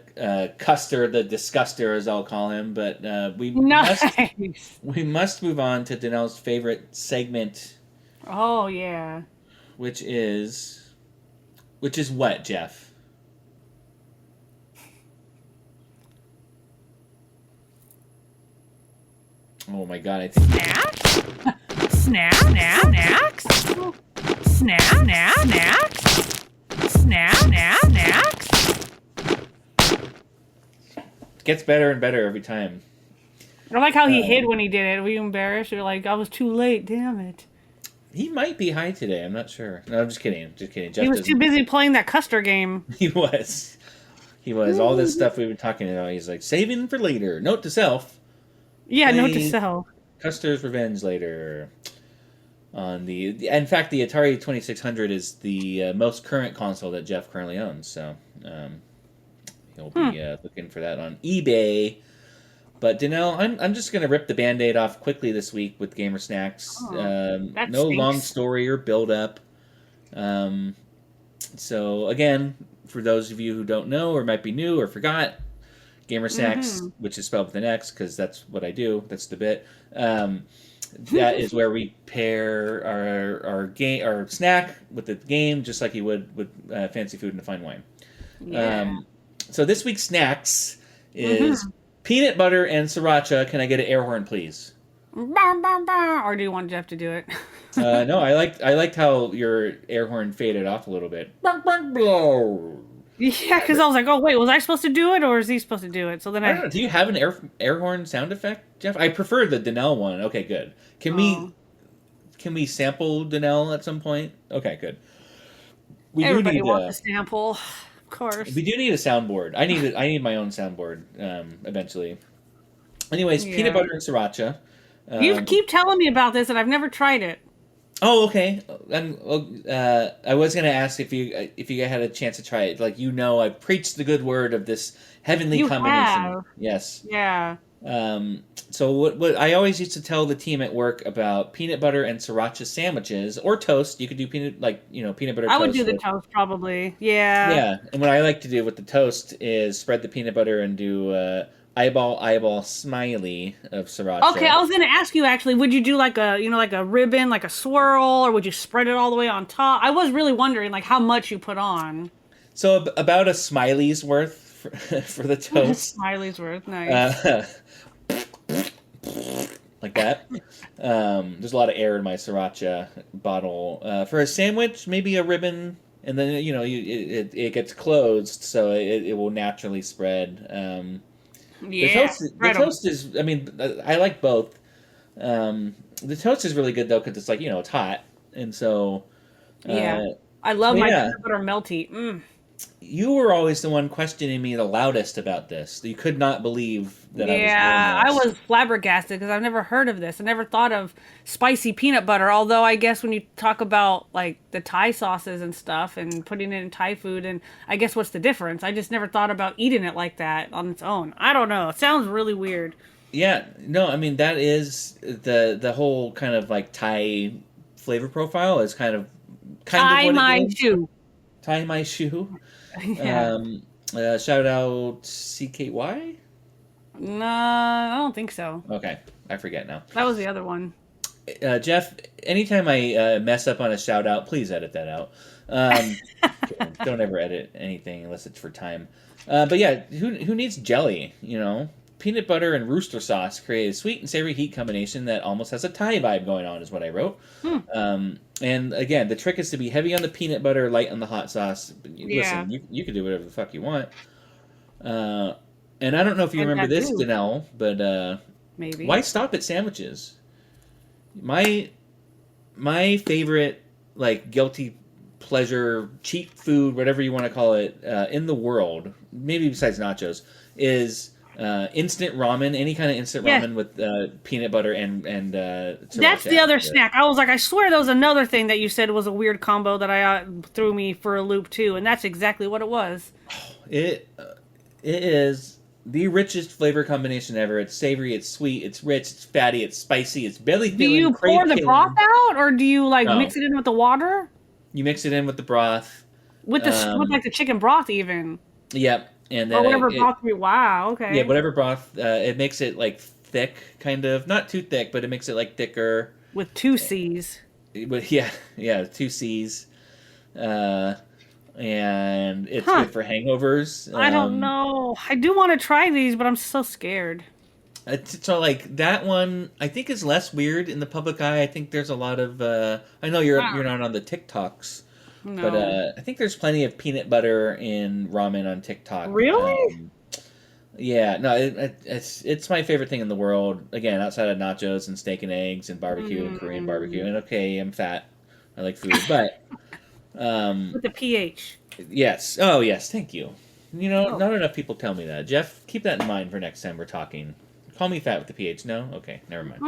Custer, the disguster, as I'll call him. But nice. we must move on to Danelle's favorite segment, Oh yeah. which is what, Jeff? Oh my god, I think Snacks. Snacks. Snacks. Snacks. Snacks. Snacks. Snacks. it gets better and better every time. I like how he Uh, hid when he did it. Were you embarrassed? You're like, I was too late. Damn it. he might be high today. I'm not sure. No, I'm just kidding. Just kidding. He Jeff was too doesn't. busy playing that Custer game. He was. He was. All this stuff we've been talking about. He's like saving for later. Note to self: Yeah, note to play self. Custer's Revenge later. On in fact, the Atari 2600 is the most current console that Jeff currently owns. So he'll be looking for that on eBay. But Danelle, I'm just gonna rip the Band-Aid off quickly this week with Gamer Snacks. Oh, that No long stinks. story or build up. So again, for those of you who don't know or might be new or forgot, Gamer Snacks, Mm-hmm. which is spelled with an X because that's what I do. That's the bit. That is where we pair our snack with the game, just like you would with fancy food and a fine wine. Yeah. So this week's snacks Mm-hmm. is peanut butter and sriracha. Can I get an air horn, please? Or do you want Jeff to do it? No, I liked how your air horn faded off a little bit. Yeah, because I was like, oh wait, was I supposed to do it or is he supposed to do it? So then I don't know. Do you have an air horn sound effect, Jeff? I prefer the Danelle one. Okay, good. Can we oh, can we sample Danelle at some point? Okay, good. We do everybody need wants a sample, of course. a soundboard. I need my own soundboard eventually. Anyways, peanut Yeah. butter and sriracha. You Um, keep telling me about this and I've never tried it. oh, okay. I was gonna ask if you had a chance to try it. Like I've preached the good word of this heavenly You combination. have. Yes. Yeah. So what I always used to tell the team at work about peanut butter and sriracha sandwiches or toast. You could do peanut butter I would do toast the with. toast probably. Yeah. Yeah, and what I like to do with the toast is spread the peanut butter and do eyeball smiley of Okay, sriracha. I was gonna ask you actually, would you do like a, like a ribbon, like a swirl, or would you spread it all the way on top? I was really wondering like how much you put on. So about a smiley's worth for the toast. Smiley's worth, nice. Uh, like that. There's a lot of air in my sriracha bottle. For a sandwich, maybe a ribbon, and then it gets closed, so it will naturally spread. Yeah, The spread 'em. toast is. I mean, I like both. The toast is really good though because it's like it's hot, and so. Yeah, Uh, I love my yeah, peanut butter melty. Mm. you were always the one questioning me the loudest about this. You could not believe that I was doing Yeah, I this. was flabbergasted because I've never heard of this. I never thought of spicy peanut butter. Although I guess when you talk about like the Thai sauces and stuff and putting it in Thai food, and I guess what's the difference? I just never thought about eating it like that on its own. I don't know. It sounds really weird. Yeah, no, I mean that is the whole kind of like Thai flavor profile is kind of Tie what it my is. shoe. Tie my shoe. Yeah. Shout out CKY. No, I don't think so. Okay, I forget now. That was the other one. Jeff, anytime I mess up on a shout out, please edit that out. Don't ever edit anything unless it's for time. But yeah, who needs jelly? Peanut butter and rooster sauce create a sweet and savory heat combination that almost has a Thai vibe going on, is what I wrote. Hmm. And again, the trick is to be heavy on the peanut butter, light on the hot sauce. Yeah. Listen, you can do whatever the fuck you want. And I don't know if you And remember that this, too. Danelle, but Maybe. why stop at sandwiches? My favorite like guilty pleasure cheap food, whatever you want to call it, in the world, maybe besides nachos, is instant ramen. Any kind of instant Yes. ramen with peanut butter and That's sriracha the added other to it. snack. I was like, I swear there was another thing that you said was a weird combo that I threw me for a loop too, and that's exactly what it was. It is the richest flavor combination ever. It's savory, it's sweet, it's rich, it's fatty, it's spicy, it's belly Do filling, you crave pour the broth killing. out, or do you like No, mix it in with the water, you mix it in with the broth. with with like the chicken broth even, Yep, and or then whatever broth we? Wow. yeah, Okay. whatever broth. It makes it like thick, kind of not too thick, but it makes it like thicker. With two C's. But yeah, two C's, uh, and it's Huh. good for hangovers. I don't know. I do want to try these, but I'm so scared. So like that one, I think is less weird in the public eye. I think there's a lot of. I know you're not on the TikToks, but No. I think there's plenty of peanut butter in ramen on TikTok. Really? Yeah, no, it's my favorite thing in the world. Again, outside of nachos and steak and eggs and barbecue and Korean barbecue. And okay, I'm fat. I like food, but With the pH. yes. Oh, yes. Thank you. Oh. Not enough people tell me that. Jeff, keep that in mind for next time we're talking. Call me fat with the pH. No, okay, never mind.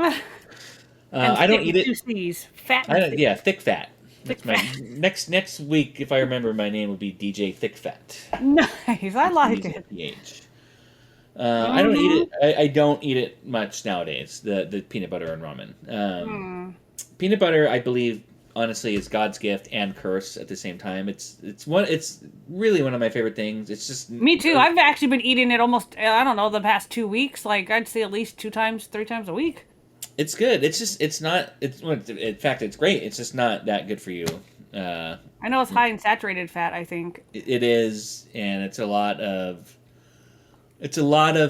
And I don't thick eat with it. two C's. Fat. I and don't, thick. yeah, thick fat. Thick That's my next week. If I remember, my name would be DJ Thick Fat. Nice. I like Use it. the pH. I don't eat it. I don't eat it much nowadays. The peanut butter and ramen. Peanut butter, I believe, honestly, is God's gift and curse at the same time. It's really one of my favorite things. It's just Me too. I've actually been eating it almost, I don't know, the past 2 weeks. Like, I'd say at least 2 times, 3 times a week. It's good. It's just it's not. In fact, it's great. It's just not that good for you. I know it's high in saturated fat, I think. It is, and it's a lot of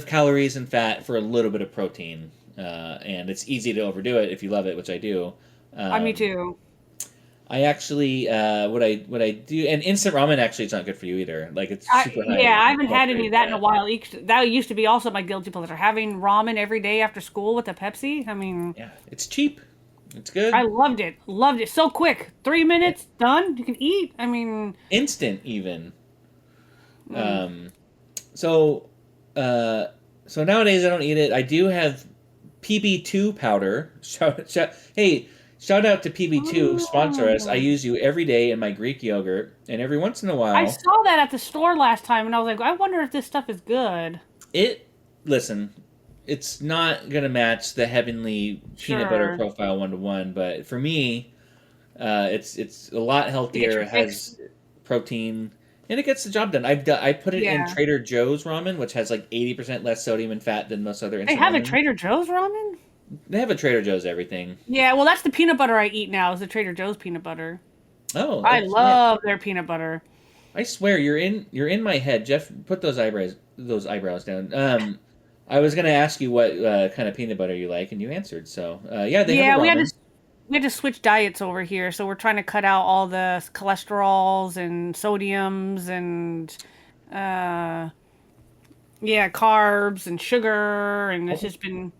calories and fat for a little bit of protein. and it's easy to overdo it if you love it, which I do. Me too. I actually what I do, and instant ramen actually is not good for you either. Like it's super high Yeah, I haven't had any carbohydrate of that in a fat. while. That used to be also my guilty pleasure. Having ramen every day after school with a Pepsi. I mean, Yeah, it's cheap. It's I good. loved it. Loved it. So quick. 3 minutes, done. You can eat. I mean, Instant even. mm. Um, so uh, so nowadays I don't eat it. I do have PB2 powder. Hey, shout out to PB2, sponsor us. I Oh. use you every day in my Greek yogurt, and every once in a I while, saw that at the store last time, and I was like, I wonder if this stuff is good. it listen, it's not gonna match the heavenly peanut butter Sure. profile 1 to 1, but for me, it's a lot You get healthier. your It fix. has protein, and it gets the job done. I put it in Yeah. Trader Joe's ramen, which has like 80% less sodium and fat than most other They instant have a ramen. Trader Joe's ramen? They have a Trader Joe's everything. Yeah, well, that's the peanut butter I eat now, is the Trader Joe's peanut butter. Oh, I that's man. love their peanut butter. I swear you're in my head, Jeff. Put those eyebrows down. I was gonna ask you what kind of peanut butter you like, and you answered. So yeah, they have a Yeah, ramen. we had to switch diets over here, so we're trying to cut out all the cholesterols and sodiums and uh yeah, carbs and sugar, and All it's the, just been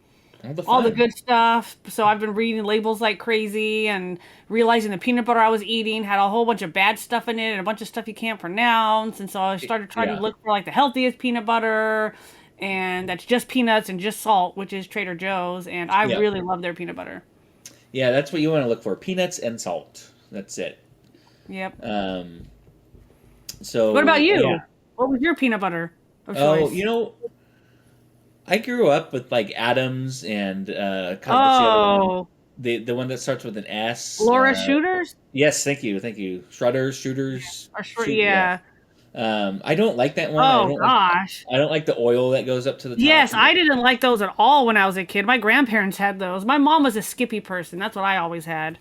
all the all the fun. good stuff. So I've been reading labels like crazy and realizing the peanut butter I was eating had a whole bunch of bad stuff in it and a bunch of stuff you can't pronounce. And so I started trying to Yeah, look for like the healthiest peanut butter, and that's just peanuts and just salt, which is Trader Joe's. And I yeah, really love their peanut butter. yeah. That's what you want to look for: peanuts and salt. That's it. Yep. Um, What about so yeah. you? What was your peanut butter of Oh, choice? I grew up with like Adams and what's the other one? Oh, The one that starts with an S. Laura Shooters? Yes, thank you. Shredders, shooters, Or short, shoot. Yeah. yeah. I don't like that one. Oh gosh. I don't like the oil that goes up to the top. Yes, I didn't like those at all when I was a kid. My grandparents had those. My mom was a Skippy person. That's what I always had.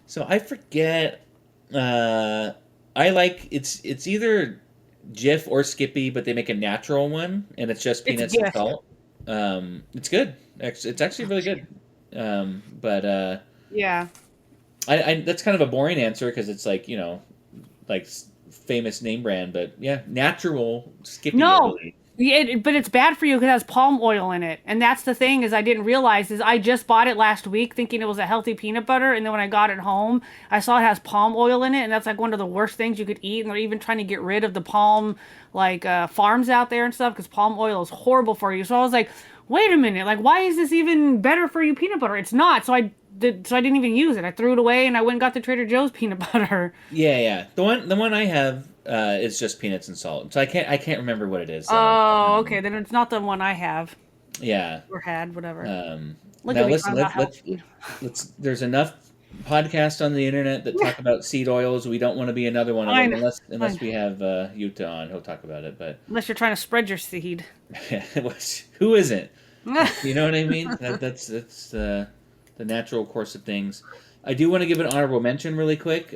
So I forget. Uh, I like it's either Jif or Skippy, but they make a natural one, and it's just It's a peanuts and gift. salt. It's good. It's actually really good. But Yeah. I that's kind of a boring answer because it's like like famous name brand, but yeah, natural Skippy, I No, believe. but it's bad for you because it has palm oil in it. And that's the thing is I didn't realize is I just bought it last week thinking it was a healthy peanut butter. And then when I got it home, I saw it has palm oil in it. And that's like one of the worst things you could eat. And they're even trying to get rid of the palm farms out there and stuff because palm oil is horrible for you. So I was like, wait a minute, like why is this even better for you peanut butter? It's not. So I didn't even use it. I threw it away and I went and got the Trader Joe's peanut butter. Yeah, yeah. The one I have is just peanuts and salt. So I can't remember what it is though. Oh, okay. Then it's not the one I have Yeah. or had, whatever. Look at Now me listen, talking about healthy. let's. There's enough podcasts on the internet that talk about seed oils. We don't want to be another one of them Fine, unless fine. we have Utah on. He'll talk about it, but Unless you're trying to spread your seed. who isn't? You know what I mean? That's the natural course of things. I do want to give an honorable mention really quick.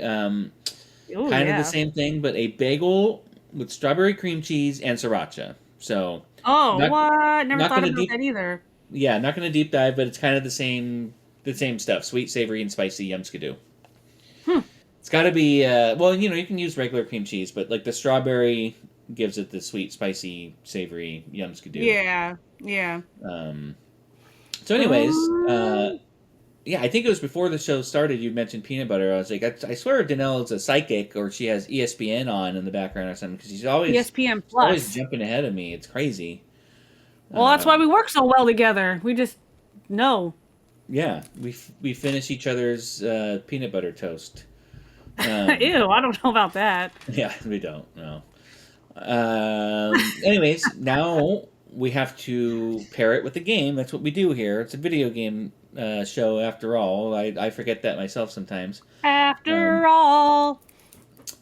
Oh Kind of the yeah. same thing, but a bagel with strawberry cream cheese and sriracha. So Oh, not what? Never not thought gonna about deep that either. yeah, not gonna deep dive, but it's kind of the same stuff. Sweet, savory, and spicy yum skidoo. Hmm. It's got to be well, you can use regular cream cheese, but like the strawberry gives it the sweet, spicy, savory yum skidoo. Yeah. Yeah. Um, so, anyways, Um, yeah, I think it was before the show started. You mentioned peanut butter. I was like, I swear Danelle is a psychic, or she has ESPN on in the background or something, because ESPN she's always Plus. jumping ahead of me. It's crazy. Well, that's why we Um, work so well together. We just know. yeah, we finish each other's peanut butter toast. Um, Ew, I don't know about that. yeah, we don't. No. Anyways, now we have to pair it with a game. That's what we do here. It's a video game show after all. I forget that myself sometimes. Um, After all,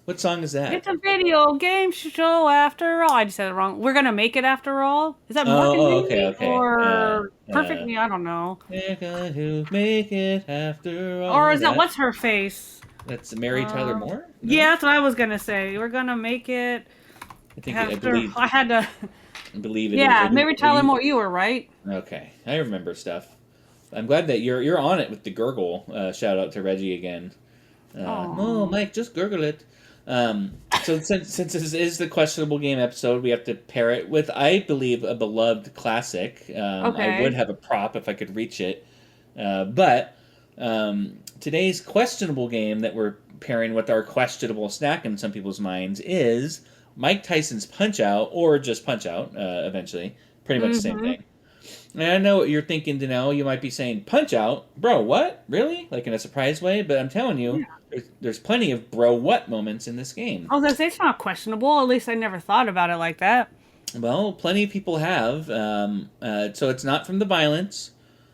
what song is that? it's a video game show after all. I just said it wrong. We're gonna make it after all. Is that Mork and Okay, Mindy okay. or Perfect Me? I don't know. We're going to make it after Or all is that that. what's her face? That's Mary Tyler Moore? No? Yeah, that's what I was gonna say. We're gonna make it I after. believe. I had to. believe it is. Yeah, maybe Tyler Moore, you were right. Okay, I remember stuff. I'm glad that you're on it with the gurgle. Shout out to Reggie again. No, Oh, Mike, just gurgle it. So since this is the questionable game episode, we have to pair it with, I believe, a beloved classic. I would okay. have a prop if I could reach it, but today's questionable game that we're pairing with our questionable snack in some people's minds is Mike Tyson's Punch Out, or just Punch Out. Eventually, pretty much the same Mm-hmm. thing. And I know what you're thinking, Danelle. You might be saying, Punch Out? Bro, what? Really? Like in a surprise way? But I'm telling you, there's plenty of bro what moments in this game. I was gonna say it's not questionable. At least I never thought about it like that. Well, plenty of people have. So it's not from the violence.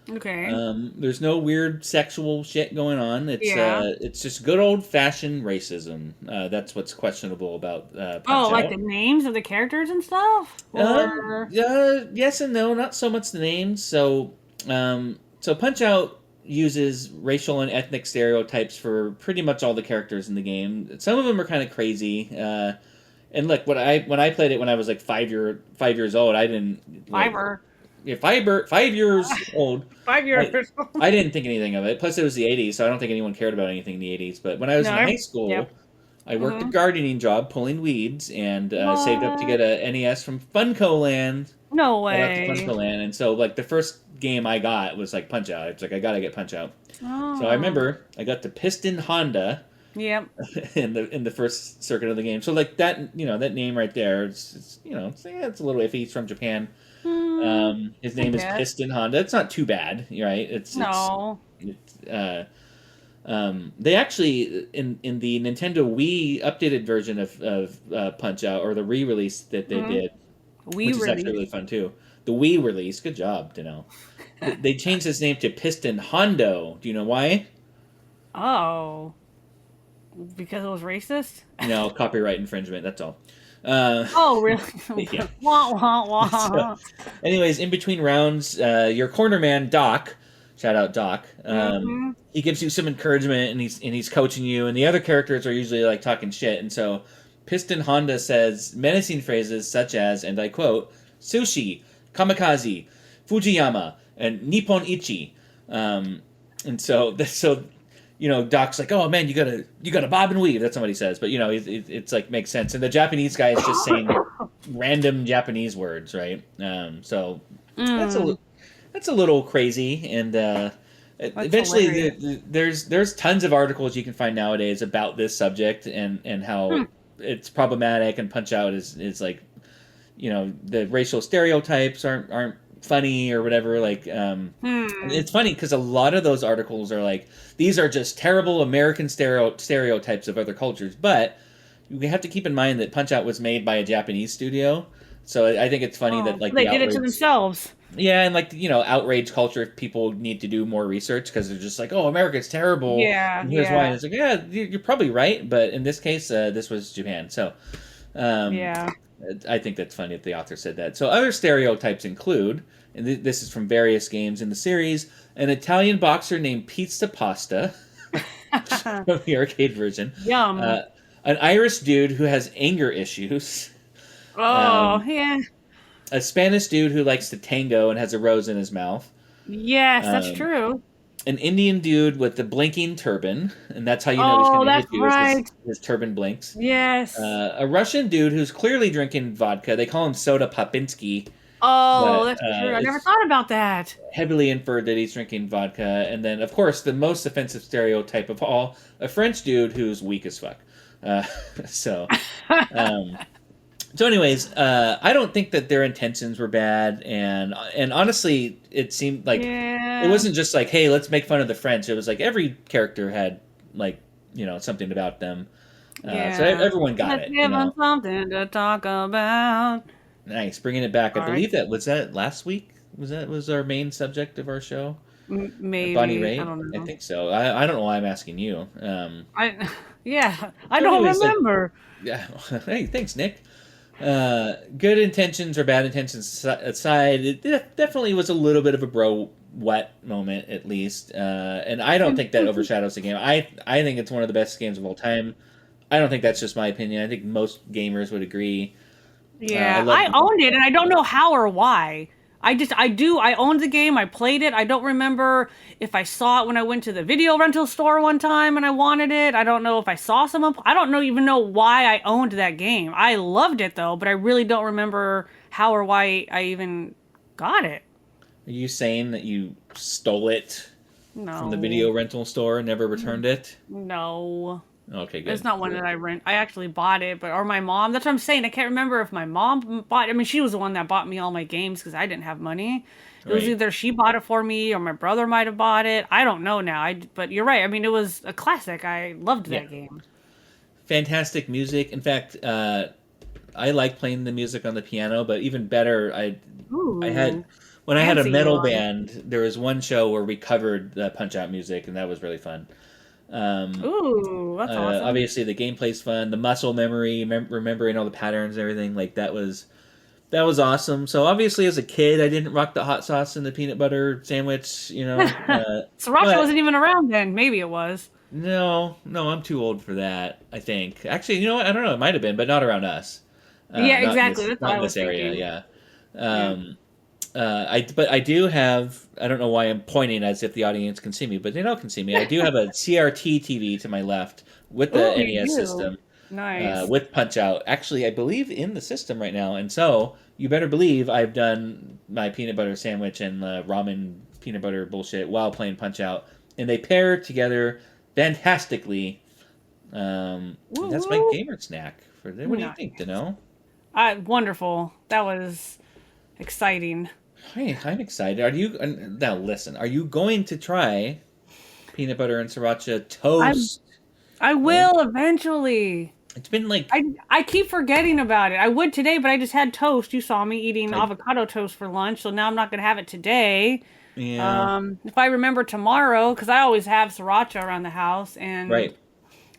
Okay. There's no weird sexual shit going on. Yeah. It's just good old fashioned racism. That's what's questionable about Oh, Punch like the Out. names of the characters and stuff? Or Yes and no, not so much the names. So Punch Out uses racial and ethnic stereotypes for pretty much all the characters in the game. Some of them are kind of crazy. And look, when I played it when I was like 5 years old, I didn't like Fiverr. yeah, 5 years old. 5 years. I didn't think anything of it. Plus, it was the '80s, so I don't think anyone cared about anything in the '80s. But when I was No, in high school, yep. I worked a Hmm. gardening job pulling weeds and saved up to What? get a NES from Funco Land. No Shout out to way. Funco Land. And so, like, the first game I got was like Punch Out. It's like I gotta get Punch Out. So I Oh. remember I got the Piston Honda Yep. in the first circuit of the game. So like that, that name right there, it's a little iffy. It's from Japan. Hmm. His I name is guess. Piston Honda. It's not too bad, right? No. It's they actually in the Nintendo Wii updated version of Punch Out, or the re-release that they Hmm. did, We which is actually release. really fun too. The Wii release, good job, Dano. They changed his name to Piston Hondo. Do you know why? Oh. Because it was racist? No, copyright infringement. That's all. Uh, Oh, really? yeah. Wah, wah, So, wah. anyways, in between rounds, your corner man Doc, shout out Doc, Mm-hmm. he gives you some encouragement and he's coaching you, and the other characters are usually like talking shit, and so Piston Honda says menacing phrases such as, and I quote, "sushi, kamikaze, Fujiyama, and Nippon Ichi," and so Doc's like, "Oh man, you gotta bob and weave." That's what he says, but it's like makes sense. And the Japanese guy is just saying random Japanese words, right? So that's a Mm, li- that's a little crazy, and that's eventually hilarious. there's tons of articles you can find nowadays about this subject and Hmm. how it's problematic. And Punch Out is like, the racial stereotypes aren't funny or whatever. Like, Hmm. it's funny because a lot of those articles are like, these are just terrible American stereotypes of other cultures, but we have to keep in mind that Punch Out was made by a Japanese studio. So I think it's funny that Oh, like they the did it to outrage, themselves. yeah, and like outrage culture, people need to do more research because they're just like, oh, America's terrible, Yeah, and here's why. And yeah, it's like, yeah, you're probably right, but in this case, this was Japan. So um, yeah. I think that's funny that the author said that. So other stereotypes include, and this is from various games in the series, an Italian boxer named Pizza Pasta from the arcade version, Yum. uh, an Irish dude who has anger issues, Oh, um, yeah. a Spanish dude who likes to tango and has a rose in his mouth, Yes, that's um, true. an Indian dude with the blinking turban, and that's how you know he's going Oh, to hit that's you, is right. his turban blinks. Yes. A Russian dude who's clearly drinking vodka. They call him Soda Popinski, Oh, but that's true. I never it's thought about that. heavily inferred that he's drinking vodka. And then, of course, the most offensive stereotype of all, a French dude who's weak as fuck. Uh, so, um, anyways, I don't think that their intentions were bad, and honestly, it seemed like it Yeah. wasn't just like, hey, let's make fun of the French. It was like every character had like something about them. So Yeah. everyone got Let's it. give them something to talk about. Nice, bringing it back. I All right. believe that last week. Was our main subject of our show? Bonnie Maybe. I Raitt? don't I know. think so. I don't know why I'm asking you. I yeah, I So don't anyways, like, remember. yeah. Hey, thanks, Nick. Good intentions or bad intentions aside, it definitely was a little bit of a bro wet moment, at least. And I don't think that overshadows the game. I think it's one of the best games of all time. I don't think that's just my opinion. I think most gamers would agree. I Yeah, love. I owned it and I don't know how or why. I owned the game, I played it. I don't remember if I saw it when I went to the video rental store one time and I wanted it. I don't know if I saw someone, I don't know even know why I owned that game. I loved it though, but I really don't remember how or why I even got it. Are you saying that you stole it from the No. video rental store and never returned it? No. Okay, It's good. not one that I rent. I actually bought it, but or my mom. That's what I'm saying. I can't remember if my mom bought. I mean, she was the one that bought me all my games because I didn't have money. It was Right. either she bought it for me or my brother might have bought it. I don't know now. But you're right. I mean, it was a classic. I loved Yeah. that game. Fantastic music. In fact, I like playing the music on the piano, but even better, I had Ooh, when I had a fancy you metal are. band. There was one show where we covered the Punch Out music, and that was really fun. Um, Ooh, that's awesome. Obviously, the gameplay's fun. The muscle memory, remembering all the patterns and everything, like that was awesome. So obviously, as a kid, I didn't rock the hot sauce and the peanut butter sandwich, Sriracha but wasn't even around then. Maybe it was. no, no, I'm too old for that. I think actually, you know what? I don't know. It might have been, but not around us. Yeah, exactly. That's what Not I in was this area. thinking. Yeah. Yeah. Um, but I do have. I don't know why I'm pointing as if the audience can see me, but they don't can see me. I do have a CRT TV to my left with the Ooh, you NES do. system, Nice. with Punch Out. Actually, I believe in the system right now, and so you better believe I've done my peanut butter sandwich and ramen peanut butter bullshit while playing Punch Out, and they pair together fantastically. Woo That's my woo. gamer snack for the. What do you Nice. think, Dano? Wonderful. That was exciting. Hey, I'm excited. Are you now? Listen, are you going to try peanut butter and sriracha I toast? I Right? will eventually. It's been like I keep forgetting about it. I would today, but I just had toast. You saw me eating I avocado toast for lunch, so now I'm not gonna have it today. yeah, If I remember tomorrow, because I always have sriracha around the house, and right.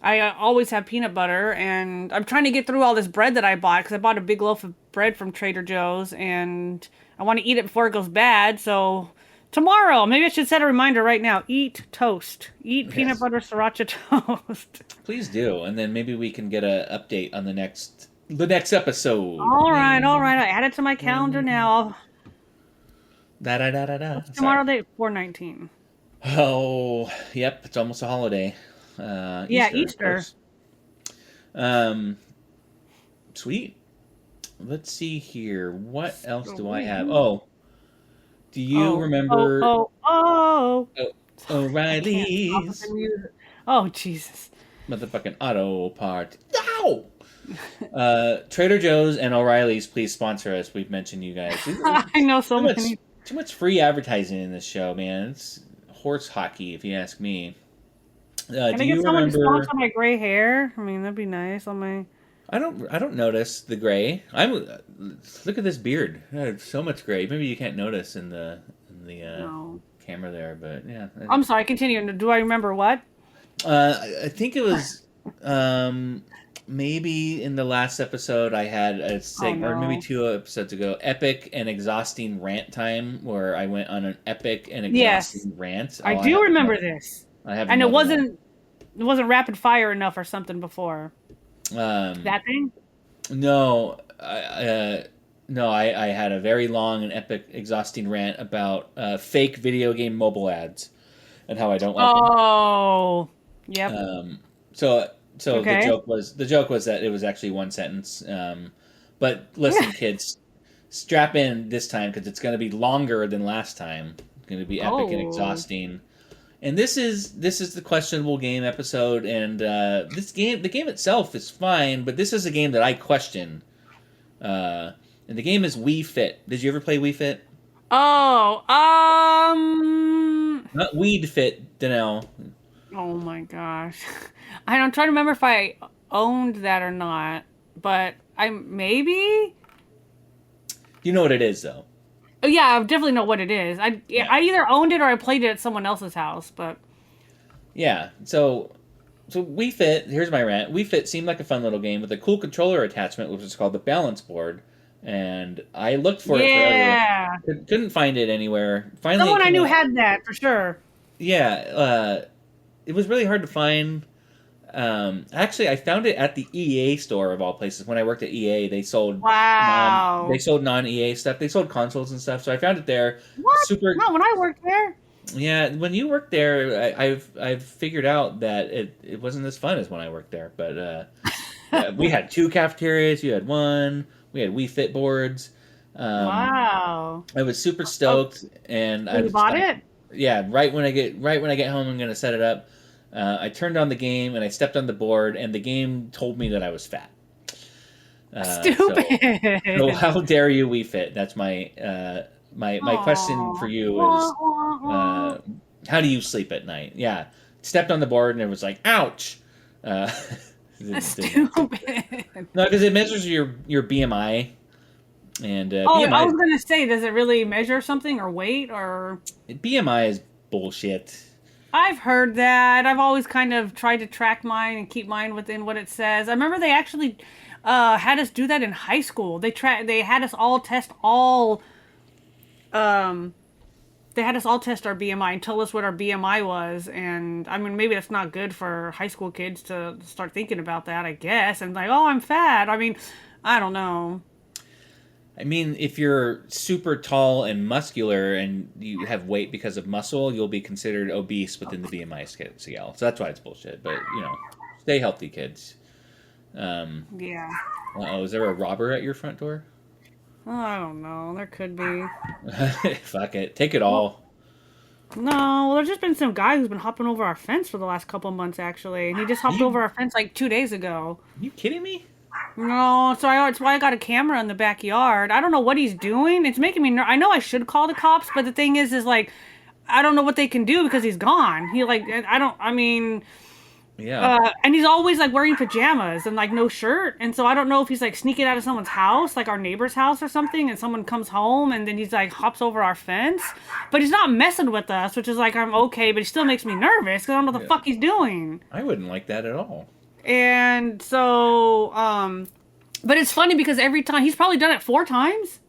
I always have peanut butter, and I'm trying to get through all this bread that I bought because I bought a big loaf of bread from Trader Joe's, and I want to eat it before it goes bad. So tomorrow, maybe I should set a reminder right now: eat toast, eat peanut Yes, butter sriracha toast. please do, and then maybe we can get a update on the next episode. All right. I add it to my calendar now. Da da da da da. What's Sorry. tomorrow date? 4/19. Oh, yep. It's almost a holiday. Yeah, Easter, of Easter. course. Um, Sweet. Let's see here. What else do I have? Sweet. Oh, do you remember Oh. O- Sorry, I can't stop with the O'Reilly's music. Oh, Jesus. motherfucking auto part? Ow! Trader Joe's and O'Reilly's, please sponsor us. We've mentioned you guys. I know so Too much, many. too much free advertising in this show, man. It's horse hockey, if you ask me. Can Do I get you someone to sponsor remember? my gray hair? I mean, that'd be nice on my. I don't notice the gray. I'm look at this beard. I have so much gray. Maybe you can't notice in the No. camera there, but yeah. I'm sorry, continue. Do I remember what? I think it was maybe in the last episode I had a Oh, or maybe no. 2 episodes ago, epic and exhausting rant time, where I went on an epic and Yes, exhausting rant. I Oh, do remember this. I have And another one. it wasn't rapid fire enough or something before. Um, That thing? no, no, I had a very long and epic, exhausting rant about fake video game mobile ads and how I don't like them. Oh. Yep. Um, so Okay. the joke was that it was actually one sentence. But listen, kids, strap in this time because it's going to be longer than last time. It's going to be epic and Oh. exhausting. And this is the questionable game episode. And the game itself is fine, but this is a game that I question. And the game is Wii Fit. Did you ever play Wii Fit? Oh. Not Weed Fit, Danelle. Oh my gosh. I'm trying to remember if I owned that or not, but I maybe. You know what it is, though. Oh, yeah, I definitely know what it is. Yeah. I either owned it or I played it at someone else's house, but Yeah. So Wii Fit, here's my rant. Wii Fit seemed like a fun little game with a cool controller attachment, which is called the balance board. And I looked for it forever. yeah. Couldn't find it anywhere. Finally, it Someone I came knew out. had that for sure. Yeah, it was really hard to find. Actually, I found it at the EA store of all places. When I worked at EA, they Wow. sold non EA stuff. They sold consoles and stuff. So I found it there. What? Super. Not when I worked there. Yeah, when you worked there, I've figured out that it wasn't as fun as when I worked there. But we had two cafeterias. You had one. We had Wii Fit boards. Wow. I was super Oh, stoked, and so you bought it? yeah, right when I get home, I'm gonna set it up. I turned on the game and I stepped on the board, and the game told me that I was fat. So Stupid. how dare you, Wii Fit? That's my question for Aw. you Wah, is, wah, wah. uh, how do you sleep at night? Yeah, stepped on the board and it was like, ouch. Uh, That's didn't- stupid. no, because it measures your BMI, and Oh, I BMI was gonna say, does it really measure something or weight or? BMI is bullshit. I've heard that. I've always kind of tried to track mine and keep mine within what it says. I remember they actually had us do that in high school. They had us all test all um they had us all test our BMI and tell us what our BMI was. And I mean, maybe that's not good for high school kids to start thinking about that, I guess. And like, oh, I'm fat. I mean, I don't know. I mean, if you're super tall and muscular and you have weight because of muscle, you'll be considered obese within the BMI scale. So that's why it's bullshit. But stay healthy, kids. Yeah. Oh, is there a robber at your front door? Oh, I don't know. There could be. Fuck it, take it Well, all. no, well, there's just been some guy who's been hopping over our fence for the last couple months, actually. And he just hopped over You our fence like 2 days ago. you kidding me? No, so that's why I got a camera in the backyard. I don't know what he's doing. It's making me I know I should call the cops, but the thing is like, I don't know what they can do because he's gone. He like, I don't, I mean, Yeah, and he's always like wearing pajamas and like no shirt. And so I don't know if he's like sneaking out of someone's house, like our neighbor's house or something, and someone comes home and then he's like hops over our fence. But he's not messing with us, which is like, I'm okay, but he still makes me nervous because I don't know what the yeah. fuck he's doing. I wouldn't like that at all. And so, but it's funny because every time he's probably done it 4 times,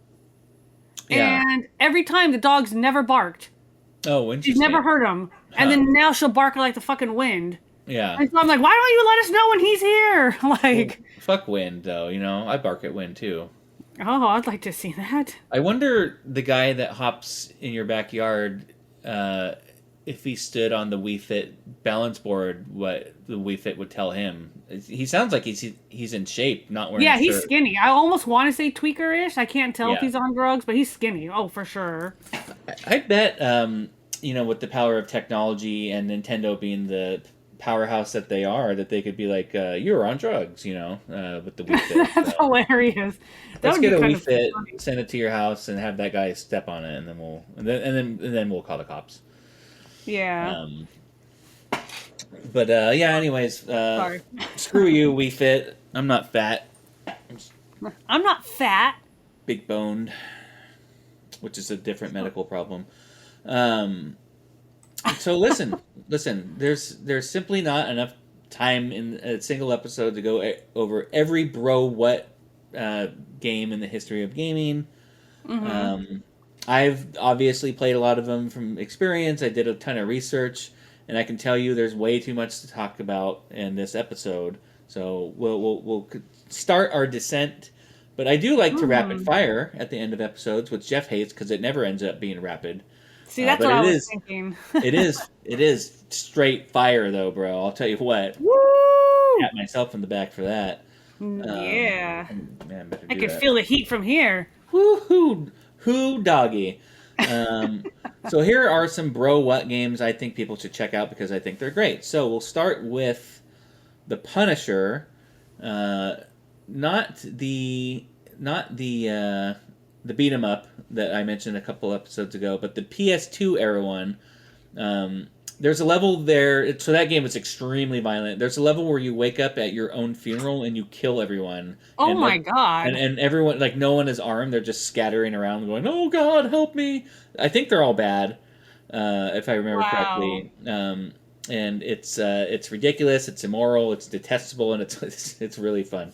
Yeah. and every time the dog's never barked. Oh, She's never interesting. heard him, and Huh. then now she'll bark like the fucking wind. Yeah. And so I'm like, why don't you let us know when he's here? Well, Like, fuck wind, though. I bark at wind too. oh, I'd like to see that. I wonder the guy that hops in your backyard, if he stood on the Wii Fit balance board, what the Wii Fit would tell him. He sounds like he's in shape, not wearing Yeah, a he's shirt. skinny. I almost want to say tweaker-ish. I can't tell if Yeah. he's on drugs, but he's skinny. Oh, for sure. I bet, with the power of technology and Nintendo being the powerhouse that they are, that they could be like, you're on drugs, with the Wii Fit. That's So hilarious. That let's would get be a kind Wii of Fit, funny. send it to your house, and have that guy step on it, and then we'll call the cops. Yeah. Um, but yeah. Anyways, Sorry. screw you, Wii Fit. I'm not fat. I'm not fat. Big boned, which is a different medical problem. Um, so listen. There's simply not enough time in a single episode to go over every Bro What game in the history of gaming. I've obviously played a lot of them from experience. I did a ton of research, and I can tell you there's way too much to talk about in this episode. So we'll start our descent. But I do like to rapid fire at the end of episodes, which Jeff hates because it never ends up being rapid. See, that's But what I it was is thinking. it is straight fire though, bro. I'll tell you what. Woo! Pat myself in the back for that. Yeah. Man, better I do could that. feel the heat from here. Woo-hoo, hoo doggy. So here are some Bro What games I think people should check out because I think they're great. So we'll start with the Punisher, not the beat 'em up that I mentioned a couple episodes ago, but the PS2 era one. There's a level there, so that game is extremely violent. There's a level where you wake up at your own funeral and you kill everyone. Oh and my god. and everyone, like, no one is armed. They're just scattering around going, oh god, help me. I think they're all bad, if I remember Wow. correctly. And it's ridiculous, it's immoral, it's detestable, and it's really fun.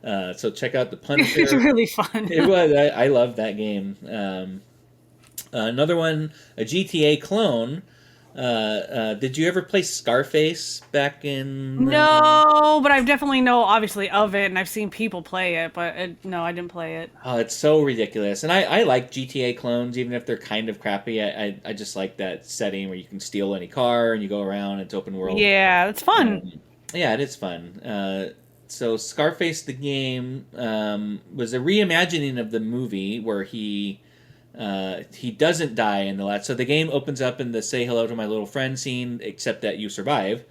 So check out the Punisher. It's really fun. It was. I love that game. Another one, a GTA clone, Did you ever play Scarface back in? No, but I definitely know, obviously, of it, and I've seen people play it, but no, I didn't play it. Oh, it's so ridiculous, and I like GTA clones, even if they're kind of crappy. I just like that setting where you can steal any car and you go around. It's open world. Yeah, it's fun. Yeah, it is fun. So Scarface the game was a reimagining of the movie where he doesn't die in the last. So the game opens up in the "Say hello to my little friend" scene, except that you survive.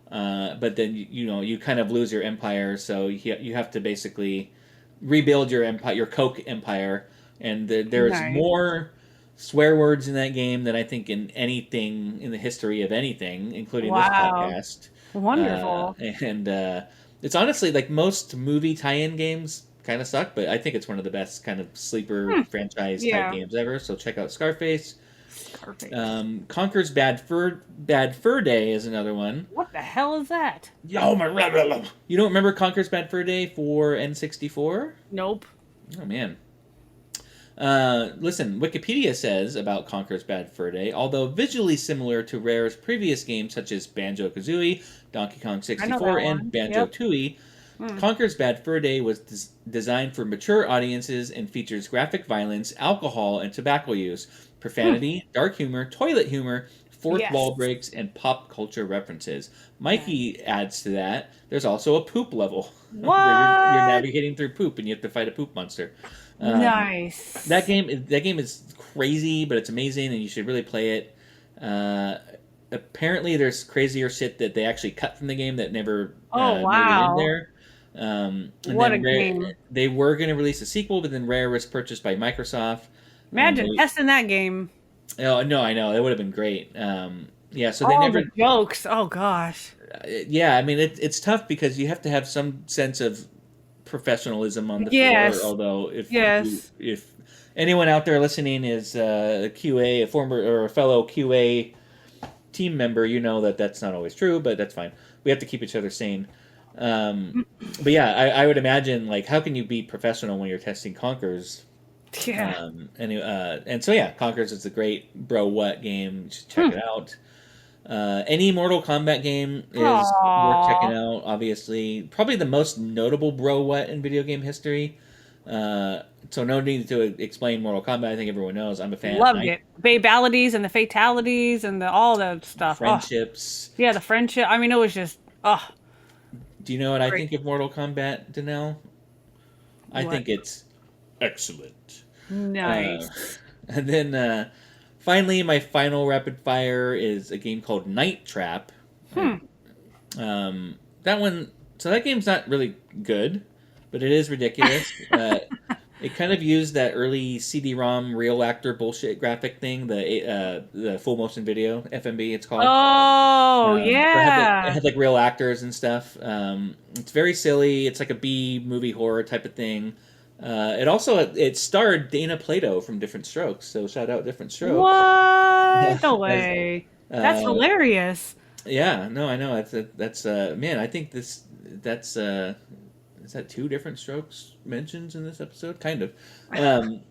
But then you kind of lose your empire, so you have to basically rebuild your empire, your Coke empire, and there's Nice. more swear words in that game than I think in anything in the history of anything, including this Wow. podcast. Uh, Wonderful. and it's honestly like most movie tie-in games kind of suck, but I think it's one of the best kind of sleeper franchise type Yeah. games ever. So check out Scarface. Scarface. Conker's Bad Fur Day is another one. What the hell is that? Yo, you don't remember Conker's Bad Fur Day for N64? Nope. Oh man. Listen, Wikipedia says about Conker's Bad Fur Day, although visually similar to Rare's previous games such as Banjo-Kazooie, Donkey Kong I know 64, that and one. Yep. Banjo-Tooie, Conker's Bad Fur Day was designed for mature audiences and features graphic violence, alcohol, and tobacco use, profanity, dark humor, toilet humor, fourth Yes. wall breaks, and pop culture references. Mikey adds to that, there's also a poop level where you're What? navigating through poop and you have to fight a poop monster. Nice. That game is crazy, but it's amazing, and you should really play it. Apparently, there's crazier shit that they actually cut from the game that never Oh, made it in wow. there. And What a then game. they were going to release a sequel, but then Rare was purchased by Microsoft. And Imagine testing that game. oh no, I know it would have been great. Yeah, so they All never. the jokes. Oh, gosh. Yeah, I mean it's tough because you have to have some sense of professionalism on the floor. Yes. Although Yes. if anyone out there listening is a QA, a former or a fellow QA team member, you know that that's not always true, but that's fine. We have to keep each other sane. But yeah, I would imagine like how can you be professional when you're testing Conkers? Yeah. And so yeah, Conkers is a great Bro WHAAAT game. You should check it out. Any Mortal Kombat game is worth checking Aww. out. Obviously, probably the most notable Bro WHAAAT in video game history. So no need to explain Mortal Kombat. I think everyone knows. I'm a fan. Loved it. Babalities and the fatalities and all that stuff. Oh, Friendships. yeah, the friendship. I mean, it was just, oh, Do you know what I great. think of Mortal Kombat, Danelle? I What? think it's excellent. Uh, Nice. and then finally, my final rapid fire is a game called Night Trap. That one, so that game's not really good, but it is ridiculous. It kind of used that early CD-ROM real actor bullshit graphic thing, the full motion video FMV. It's called. Oh, So it yeah. had like real actors and stuff. It's very silly. It's like a B movie horror type of thing. It starred Dana Plato from Different Strokes. So shout out Different Strokes. What? No As, way. That's uh, hilarious. yeah, no, I know. That's man. I think that's is that two Different Strokes mentions in this episode? Kind of. Um,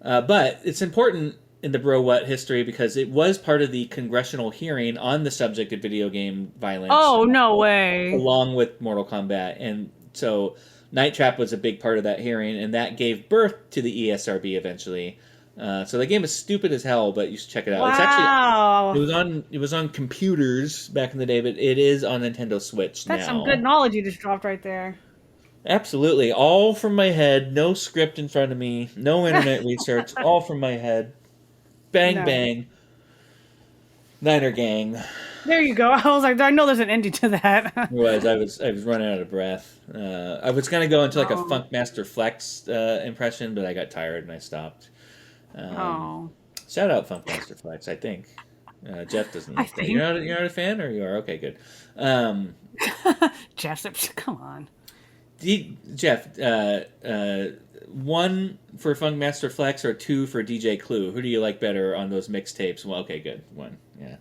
but it's important in the Bro What history because it was part of the congressional hearing on the subject of video game violence, Oh, no way. along with Mortal Kombat. And so Night Trap was a big part of that hearing, and that gave birth to the ESRB eventually. So the game is stupid as hell, but you should check it out. It's actually Wow. it was on computers back in the day, but it is on Nintendo Switch That's now. some good knowledge you just dropped right there. Absolutely, all from my head, no script in front of me, no internet research, all from my head. Bang No. bang, Niner Gang. There you go. I was like, I know there's an ending to that. I was running out of breath. I was gonna go into like a Oh. Funkmaster Flex impression, but I got tired and I stopped. Oh. Shout out Funkmaster Flex. I think Jeff doesn't I like that. think. You're not a fan, or you are? Okay, good. Jessup, come on. Jeff, one for Funkmaster Flex or two for DJ Clue? Who do you like better on those mixtapes? Well, okay, good. One, yeah.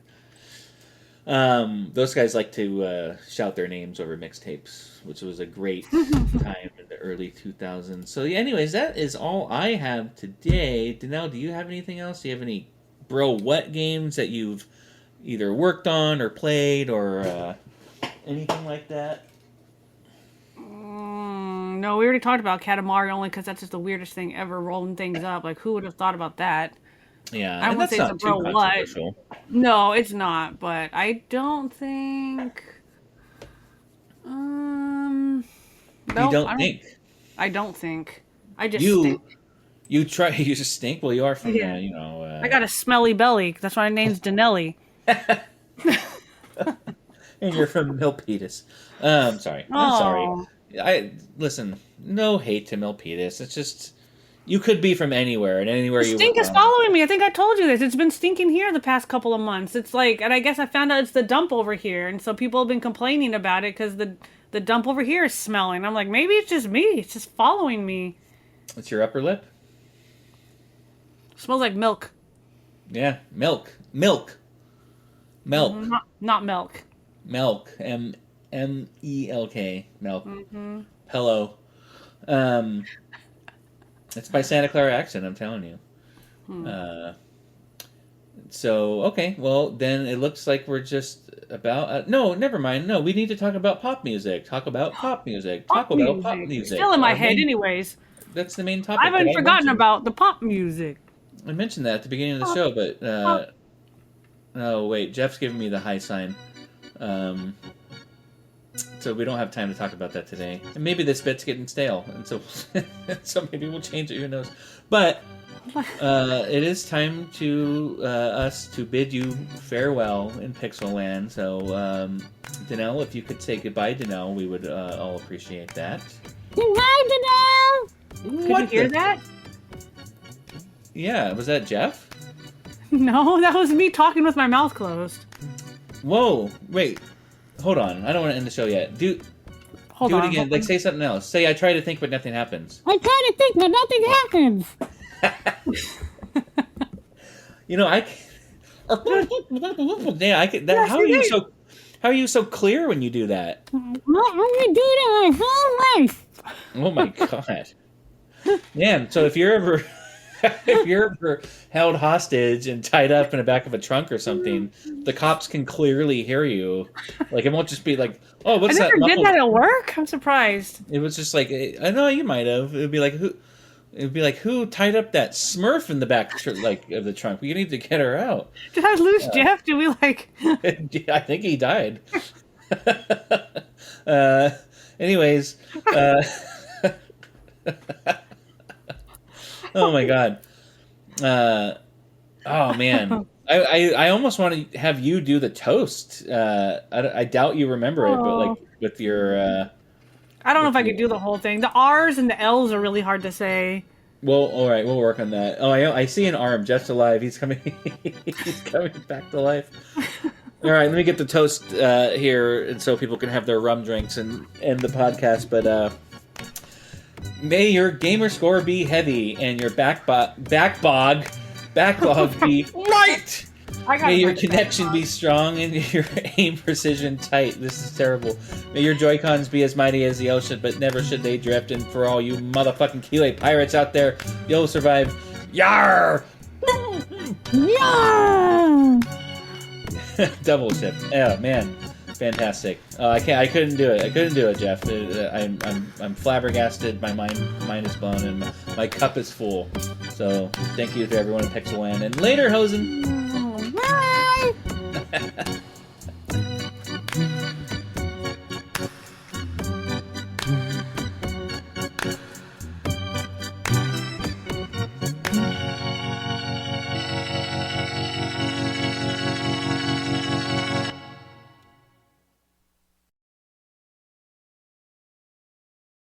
Those guys like to shout their names over mixtapes, which was a great time in the early 2000s. So, yeah, anyways, that is all I have today. Danelle, do you have anything else? Do you have any Bro What games that you've either worked on or played or anything like that? No, we already talked about Katamari only because that's just the weirdest thing ever, rolling things up. Like, who would have thought about that? Yeah, I and won't that's say it's a not too bro what. controversial. No, it's not. But I don't think. You No, don't think? I don't think. I just You stink. you try you just stink. Well, you are from Yeah. you know. I got a smelly belly. That's why my name's Danelli. And you're from Milpitas. Sorry. I'm sorry. Oh. I listen. No hate to Milpitas. It's just you could be from anywhere, and anywhere The you stink were is from. following me. I think I told you this. It's been stinking here the past couple of months. It's like, and I guess I found out it's the dump over here, and so people have been complaining about it because the dump over here is smelling. I'm like, maybe it's just me. It's just following me. It's your upper lip. Smells like milk. Yeah, milk. Not milk. Milk. Melk. Milk. Hello. It's by Santa Clara accent, I'm telling you. So, okay, well, then it looks like we're just about... no, never mind. No, we need to talk about pop music. Talk about pop music. Talk about pop music. Still in my Our head, main- anyways. That's the main topic. I haven't that forgotten mentioned. about the pop music. I mentioned that at the beginning of the show, but... oh, wait, Jeff's giving me the high sign. So we don't have time to talk about that today. And maybe this bit's getting stale, and so so maybe we'll change it. Who knows? But it is time to us to bid you farewell in Pixel Land. So Danelle, if you could say goodbye, Danelle, we would all appreciate that. Goodbye, Danelle. Could you hear that? Yeah, was that Jeff? No, that was me talking with my mouth closed. Whoa! Wait, hold on. I don't want to end the show yet. Do it again. Like, say something else. Say, I try to think, but nothing happens. I try to think, but nothing happens. You know, I can. Yes, How are you so clear when you do that? I'm gonna do that my whole life. Oh my god, man! So if you're ever held hostage and tied up in the back of a trunk or something, the cops can clearly hear you. Like, it won't just be like, "Oh, what's that?" I never did that at work. I'm surprised. It was just like, I know you might have. It would be like, who? It would be like, who tied up that Smurf in the back, like, of the trunk? We need to get her out. Did I lose Jeff? Did we like? I think he died. Anyways, oh my god. Oh man. I almost want to have you do the toast. I doubt you remember it, but like with your. I don't know if I could do the whole thing. The R's and the L's are really hard to say. Well, all right, we'll work on that. Oh, I see an arm. Jeff's alive. He's coming. He's coming back to life. All right, let me get the toast here, and so people can have their rum drinks and end the podcast. But may your gamer score be heavy and your backlog be light. May your connection be strong and your aim precision tight. This is terrible. May your Joy-Cons be as mighty as the ocean, but never should they drift. And for all you motherfucking Keeley pirates out there, you'll survive. Yar! Yeah. Double ship. Oh man, fantastic. I couldn't do it. I couldn't do it, Jeff. I'm flabbergasted. My mind is blown, and my cup is full. So thank you to everyone at Pixel Land, and later, Hosen.